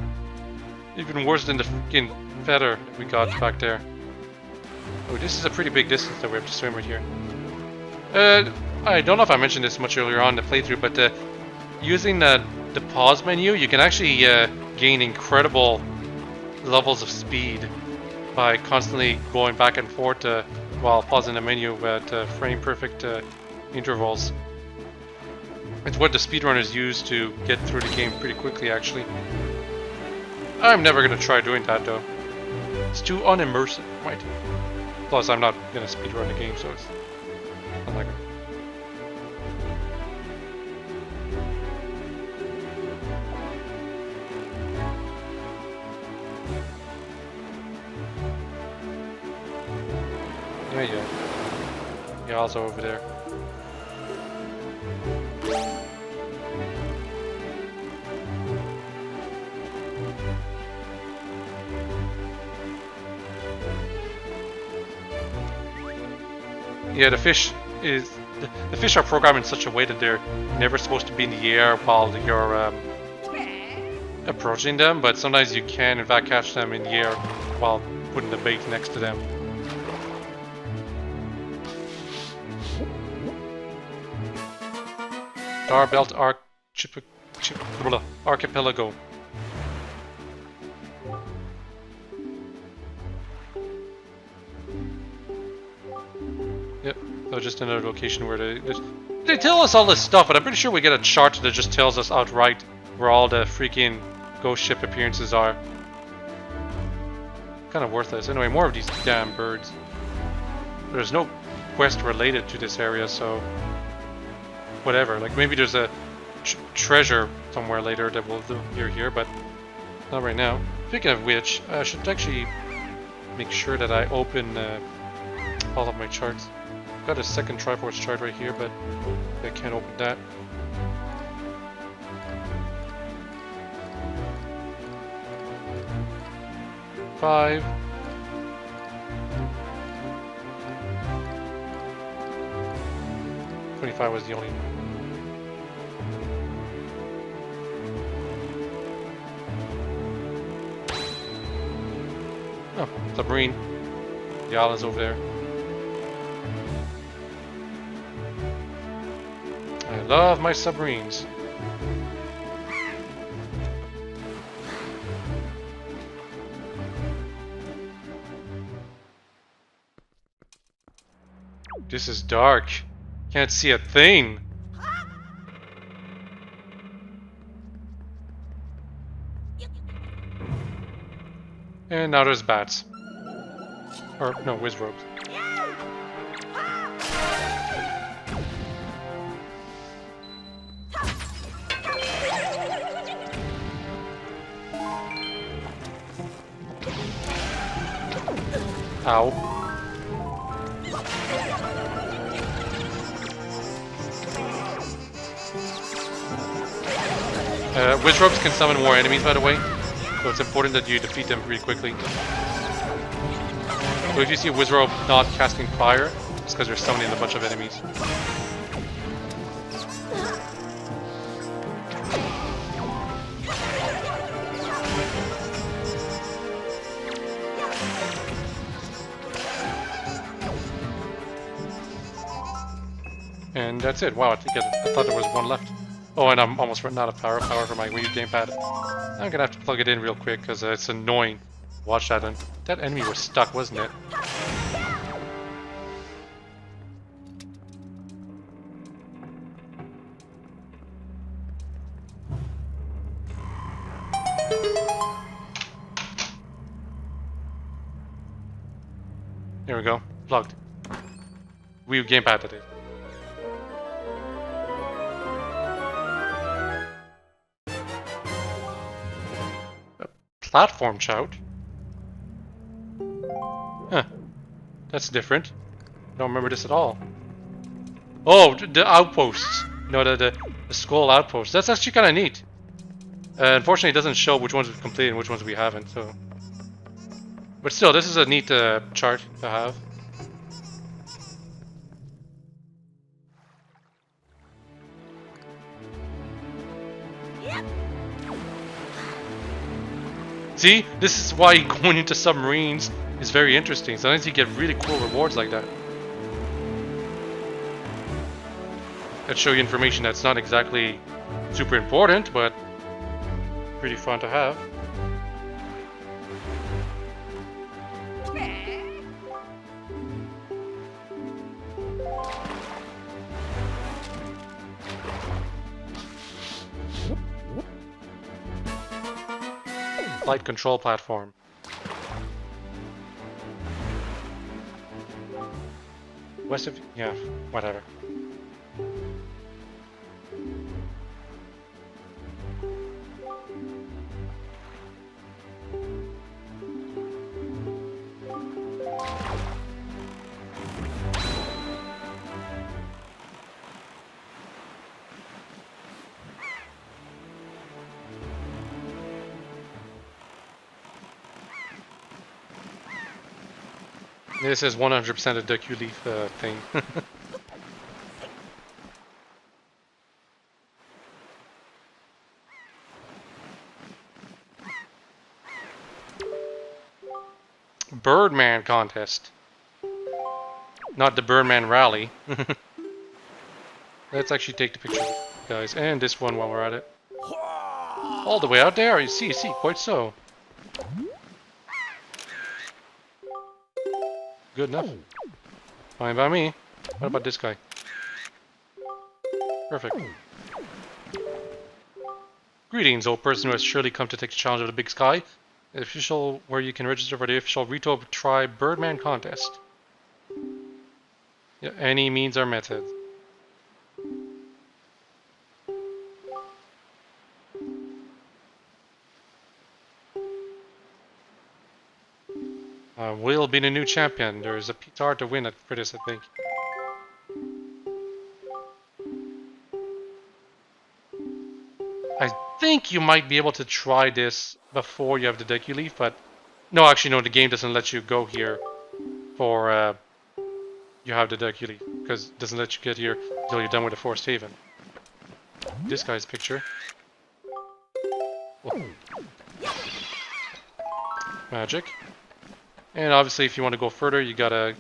Speaker 1: Even worse than the fucking feather that we got back there. Oh, this is a pretty big distance that we have to swim right here. I don't know if I mentioned this much earlier on in the playthrough, but using the pause menu, you can actually gain incredible levels of speed by constantly going back and forth while pausing the menu at frame perfect intervals. It's what the speedrunners use to get through the game pretty quickly, actually. I'm never gonna try doing that though. It's too unimmersive, right? Plus, I'm not gonna speedrun the game, so it's not like. Yeah. Also over there. Yeah, the fish are programmed in such a way that they're never supposed to be in the air while you're approaching them, but sometimes you can in fact catch them in the air while putting the bait next to them. Starbelt Archipelago. Yep, so just another location where they tell us all this stuff, but I'm pretty sure we get a chart that just tells us outright where all the freaking ghost ship appearances are. Kind of worthless. Anyway, more of these damn birds. There's no quest related to this area, so whatever. Like maybe there's a treasure somewhere later that we'll do here, but not right now. Speaking of which, I should actually make sure that I open all of my charts. I've got a second Triforce chart right here, but I can't open that. Five. $25 was the only. Oh, submarine. The island's over there. I love my submarines. This is dark. Can't see a thing. And now there's bats. Or, no, wizrobes. Ow. Wizrobes can summon more enemies, by the way, so it's important that you defeat them really quickly. So if you see a Wizrobe not casting fire, it's because they're summoning a bunch of enemies. And that's it. Wow, I thought there was one left. Oh, and I'm almost running out of power for my Wii U gamepad. I'm gonna have to plug it in real quick because it's annoying. Watch that, and that enemy was stuck, wasn't it? There we go. Plugged. Wii U gamepad, that is. Platform shout? Huh. That's different. Don't remember this at all. Oh, the outposts. No, the skull outposts. That's actually kind of neat. Unfortunately, it doesn't show which ones we've completed and which ones we haven't, so... But still, this is a neat chart to have. See, this is why going into submarines is very interesting. Sometimes you get really cool rewards like that. That show you information that's not exactly super important, but pretty fun to have. Flight control platform. West of... yeah, whatever. This is 100% a Duck Leaf thing. Birdman contest. Not the Birdman rally. Let's actually take the picture, guys. And this one while we're at it. All the way out there, you see, quite so. Good enough. Fine by me. What about this guy? Perfect. Greetings, old person who has surely come to take the challenge of the big sky. The official where you can register for the official Rito Tribe Birdman contest. Yeah, any means or method. Will be the new champion. There's a PTR to win for this, I think. I think you might be able to try this before you have the deck you leave, but no, actually no, the game doesn't let you go here for you have the deck you leave, because it doesn't let you get here until you're done with the Forest Haven. This guy's picture. Oh. Magic. And obviously if you want to go further, you gotta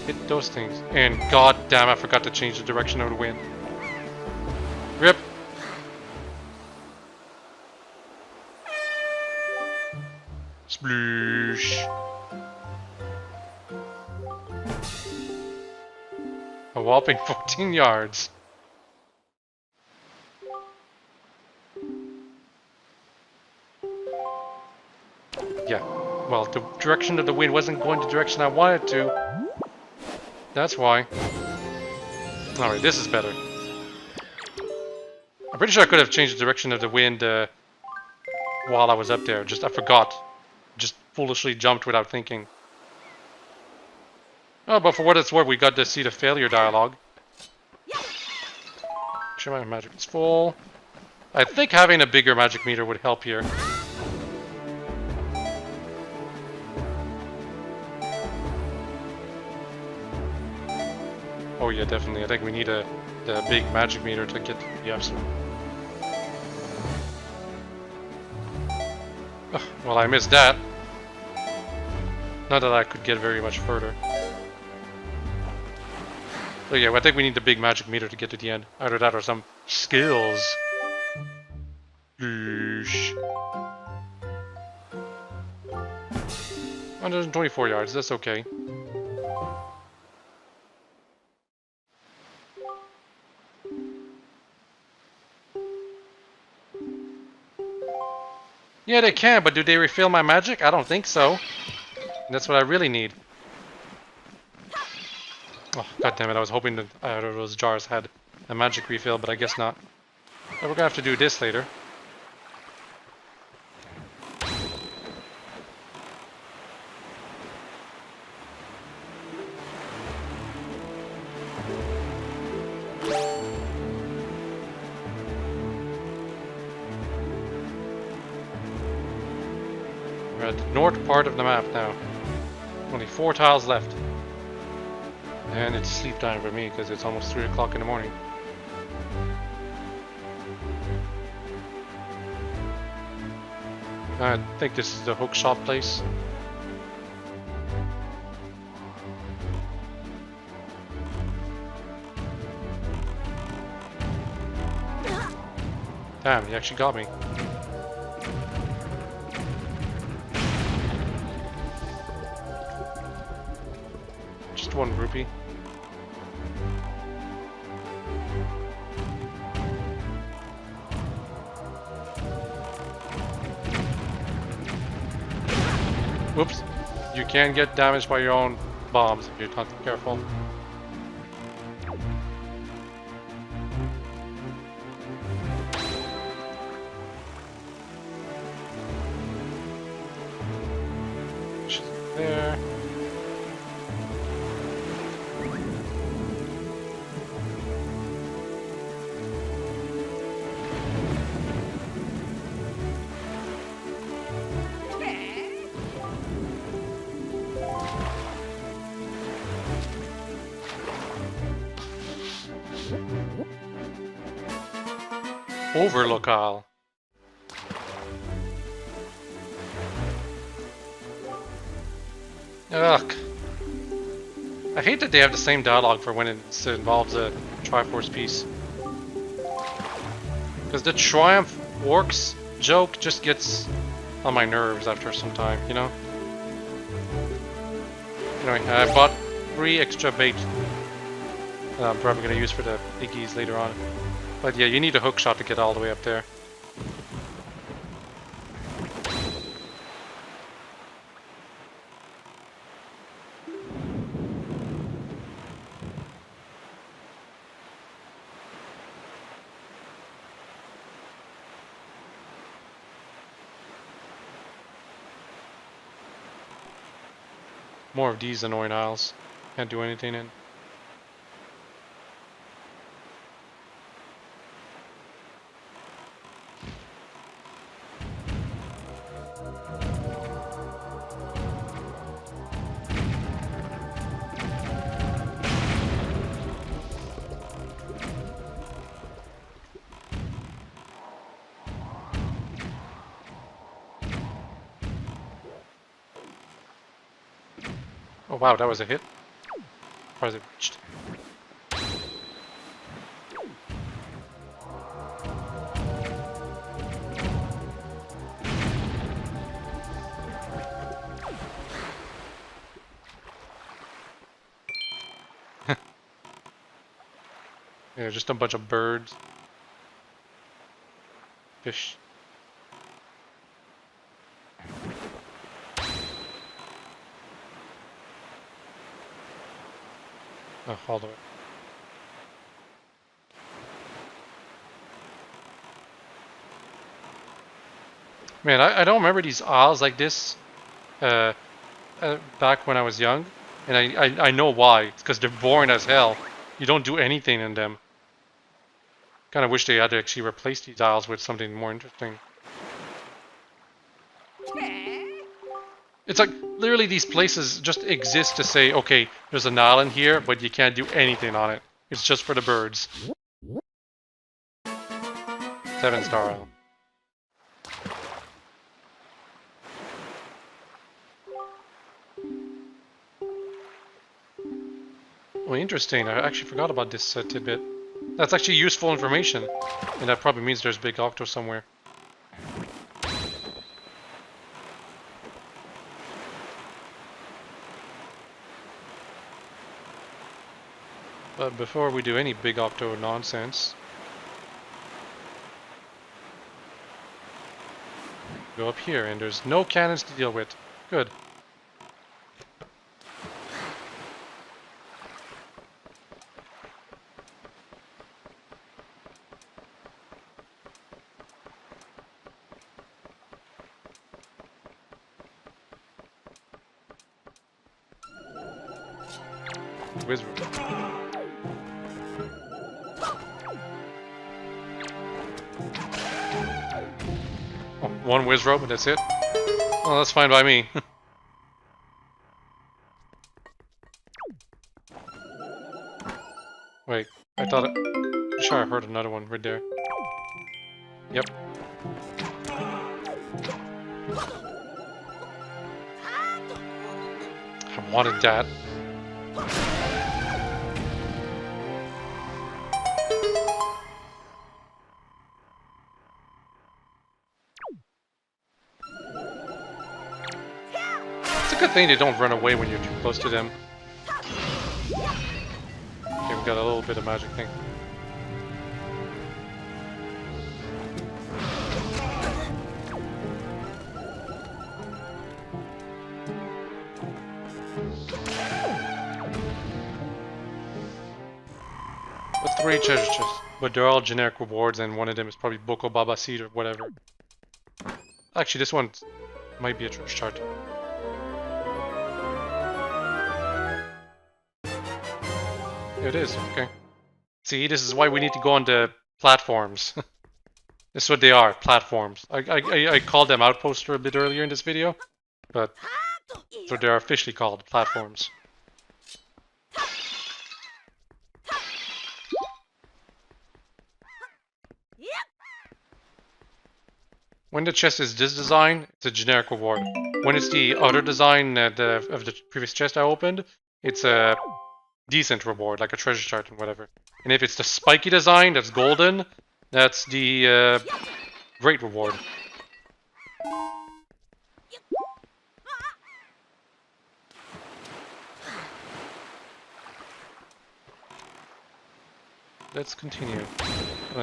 Speaker 1: hit those things. And god damn, I forgot to change the direction of the wind. Rip! Sploosh! A whopping 14 yards. Yeah, well, the direction of the wind wasn't going the direction I wanted to. That's why. Alright, this is better. I'm pretty sure I could have changed the direction of the wind while I was up there. Just, I forgot. Just foolishly jumped without thinking. Oh, but for what it's worth, we got to see the failure dialogue. Sure, my magic is full. I think having a bigger magic meter would help here. Oh yeah, definitely. I think we need the big magic meter to get the absolute. Oh, well, I missed that. Not that I could get very much further. So yeah, I think we need the big magic meter to get to the end. Either that or some skills. 124 yards, that's okay. Yeah, they can, but do they refill my magic? I don't think so. And that's what I really need. Oh, god damn it, I was hoping that either of those jars had a magic refill, but I guess not. But we're gonna have to do this later. We're at the north part of the map now. Only 4 tiles left. And it's sleep time for me because it's almost 3 o'clock in the morning. I think this is the hook shop place. Damn, he actually got me. Just 1 rupee. Whoops. You can get damaged by your own bombs if you're not careful. She's there. Overlocale. Ugh. I hate that they have the same dialogue for when it involves a Triforce piece. Because the Triumph Orcs joke just gets on my nerves after some time, you know? Anyway, I bought 3 extra bait that I'm probably going to use for the piggies later on. But yeah, you need a hook shot to get all the way up there. More of these annoying aisles. Can't do anything in. Oh wow, that was a hit. As far as it reached. Yeah, just a bunch of birds. Fish. Oh, all the way. Man, I don't remember these aisles like this uh, back when I was young. And I know why. It's because they're boring as hell. You don't do anything in them. Kind of wish they had to actually replace these aisles with something more interesting. It's like, literally these places just exist to say, okay, there's an island here, but you can't do anything on it. It's just for the birds. 7-star island. Oh, interesting. I actually forgot about this tidbit. That's actually useful information. And that probably means there's big octo somewhere. But before we do any big octo nonsense, go up here, and there's no cannons to deal with. Good. Wizard. Oh, one whiz rope and that's it? Well, that's fine by me. Wait, I thought I'm sure I heard another one right there. Yep. I wanted that. It's a good thing they don't run away when you're too close to them. Okay, we got a little bit of magic thing. What's 3 treasure chests? But they're all generic rewards, and one of them is probably Boko Baba Seed or whatever. Actually, this one might be a treasure chart. It is, okay. See, this is why we need to go on the platforms. This is what they are, platforms. I called them outposts a bit earlier in this video, but so they are officially called platforms. When the chest is this design, it's a generic reward. When it's the other design of the previous chest I opened, it's a decent reward, like a treasure chart and whatever. And if it's the spiky design that's golden, that's the great reward. let's continue.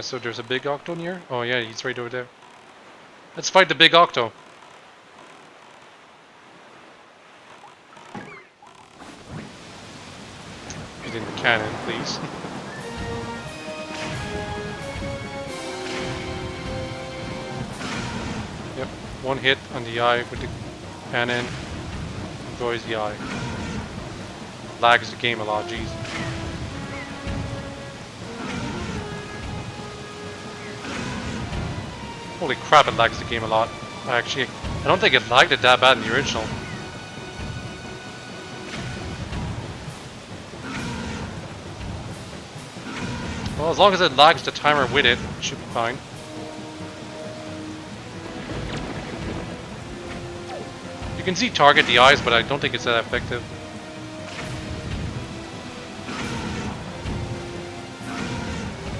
Speaker 1: So there's a big octo near? Oh yeah, he's right over there. Let's fight the big octo. Get in the cannon, please. Yep, one hit on the eye with the cannon. Enjoys the eye. Lags the game a lot, jeez. Holy crap, it lags the game a lot. Actually, I don't think it lagged it that bad in the original. Well, as long as it lags the timer with it, it should be fine. You can see target the eyes, but I don't think it's that effective.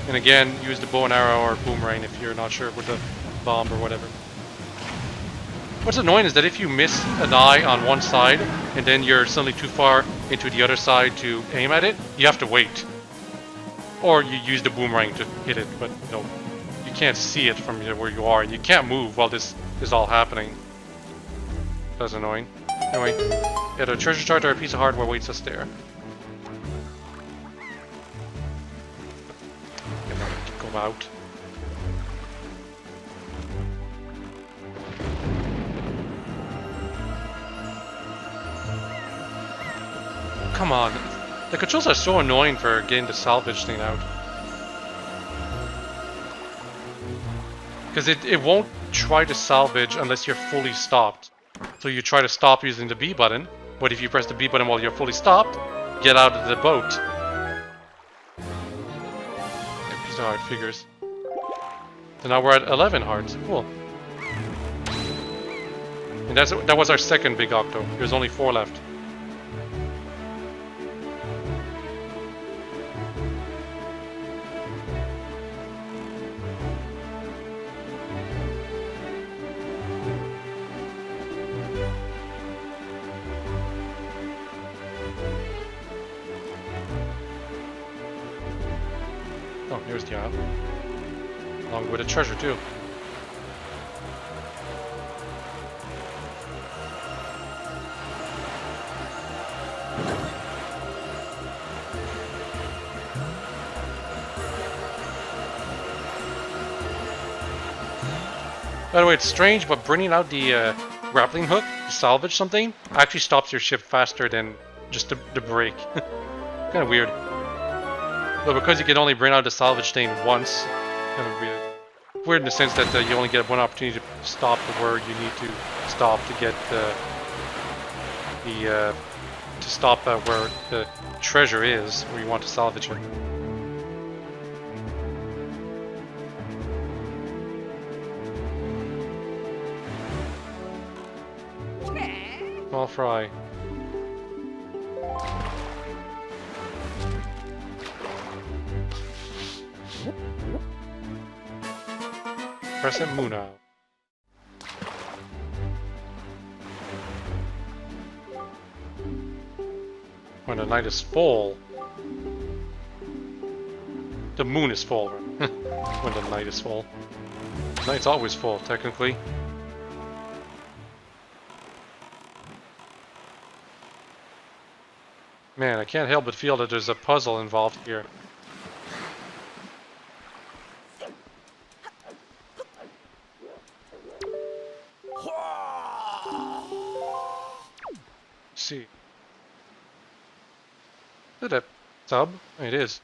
Speaker 1: And again, use the bow and arrow or boomerang if you're not sure with the bomb or whatever. What's annoying is that if you miss an eye on one side and then you're suddenly too far into the other side to aim at it, you have to wait. Or you use the boomerang to hit it, but you know, you can't see it from where you are. You can't move while this is all happening. That's annoying. Anyway, yeah, the treasure chart or a piece of hardware waits us there. Go out. Come on. The controls are so annoying for getting the salvage thing out. Because it won't try to salvage unless you're fully stopped. So you try to stop using the B button, but if you press the B button while you're fully stopped, get out of the boat. A piece of heart figures. So now we're at 11 hearts. Cool. And that was our second big octo. There's only 4 left. Oh, here's the app. Along with a treasure too. By the way, it's strange, but bringing out the grappling hook to salvage something actually stops your ship faster than just the brake. Kind of weird. But because you can only bring out the salvage thing once, kind of weird. Weird in the sense that you only get one opportunity to stop where you need to stop to get to stop where the treasure is, where you want to salvage it. Small fry. Crescent Moon Owl. When the night is full. The moon is full, right? When the night is full. The night's always full, technically. Man, I can't help but feel that there's a puzzle involved here. See. Is it a sub? It is.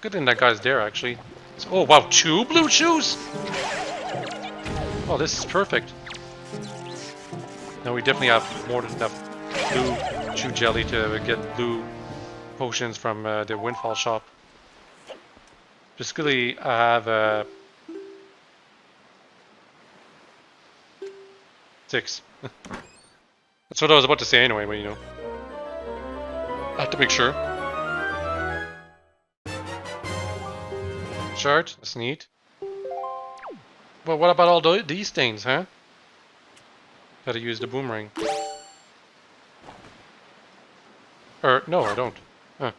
Speaker 1: Good thing that guy's there, actually. So, oh, wow, 2 blue shoes? Oh, this is perfect. Now we definitely have more than enough blue shoe jelly to get blue potions from the Windfall shop. Basically, I have 6. That's what I was about to say anyway, but you know. I have to make sure. Chart, that's neat. But what about all these things, huh? Gotta use the boomerang. Or, no, I don't. Huh.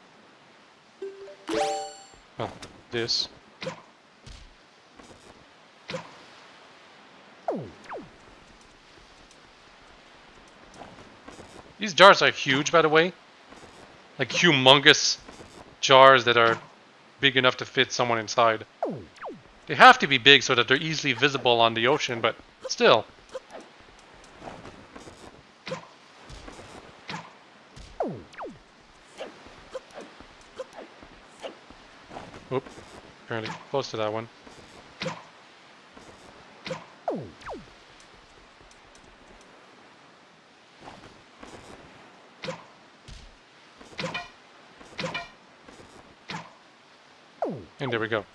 Speaker 1: Well, this. These jars are huge, by the way. Like humongous jars that are big enough to fit someone inside. They have to be big so that they're easily visible on the ocean, but still. Oop, apparently close to that one. And there we go.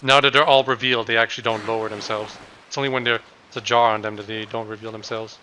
Speaker 1: Now that they're all revealed, they actually don't lower themselves. It's only when there's a jar on them that they don't reveal themselves.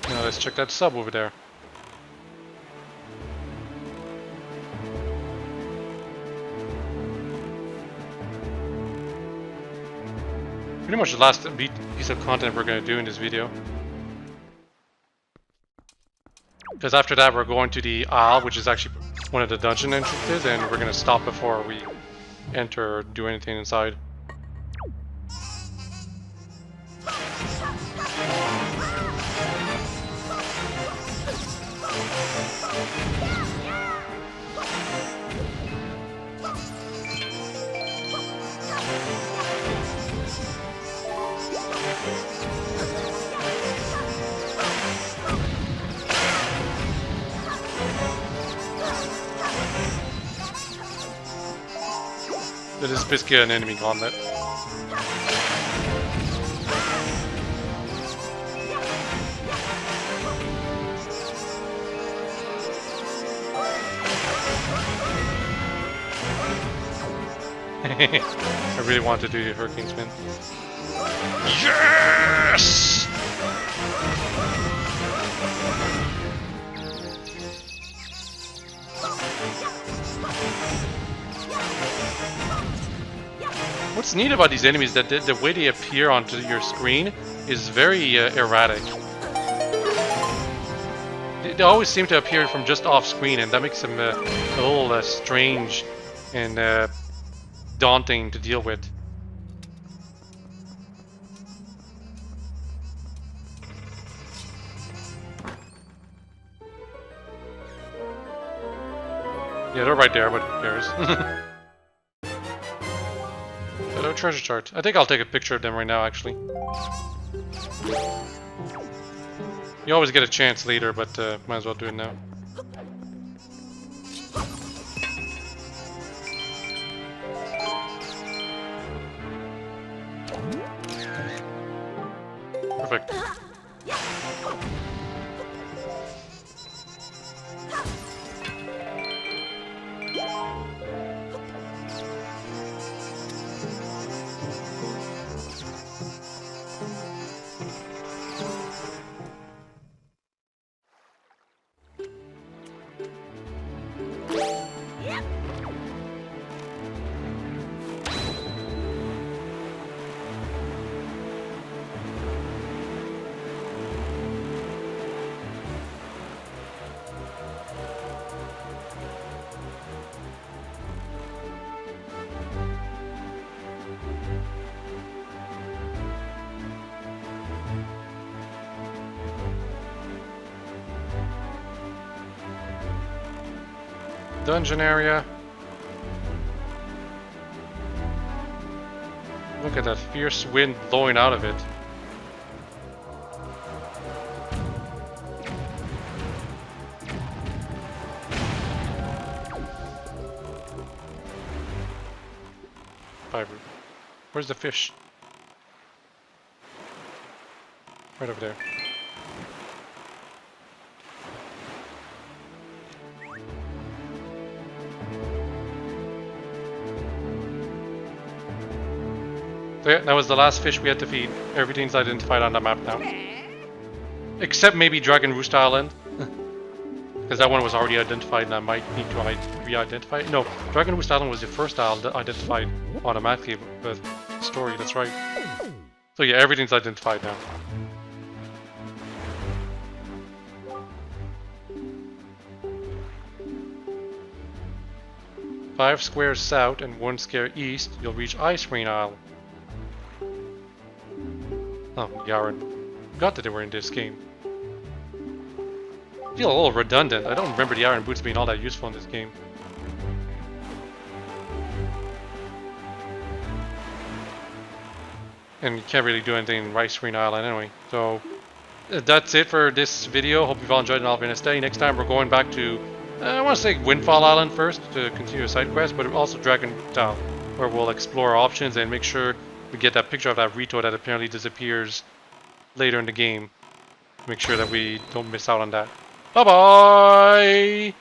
Speaker 1: Now let's check that sub over there. Pretty much the last piece of content we're going to do in this video. Because after that we're going to the Isle, which is actually one of the dungeon entrances, and we're going to stop before we enter or do anything inside. That is basically an enemy gauntlet. I really want to do the hurricane spin. Yes! What's neat about these enemies is that the way they appear onto your screen is very erratic. They always seem to appear from just off screen, and that makes them a little strange and daunting to deal with. Yeah, they're right there, but who cares? Hello, treasure chart. I think I'll take a picture of them right now, actually. You always get a chance later, but might as well do it now. Perfect. Dungeon area. Look at that fierce wind blowing out of it. Fiber. Where's the fish? Right over there. So yeah, that was the last fish we had to feed. Everything's identified on the map now. Except maybe Dragon Roost Island. Because that one was already identified and I might need to re-identify it. No, Dragon Roost Island was the first island identified automatically with the story, that's right. So yeah, everything's identified now. Five squares south and 1 square east, you'll reach Ice Rain Isle. Oh, Yaren. Forgot that they were in this game. I feel a little redundant. I don't remember the iron boots being all that useful in this game. And you can't really do anything in Rice Green Island anyway. So that's it for this video. Hope you've all enjoyed and all been a stay. Next time we're going back to, I want to say Windfall Island first to continue a side quest, but also Dragon Town, where we'll explore options and make sure we get that picture of that Rito that apparently disappears later in the game. Make sure that we don't miss out on that. Bye-bye!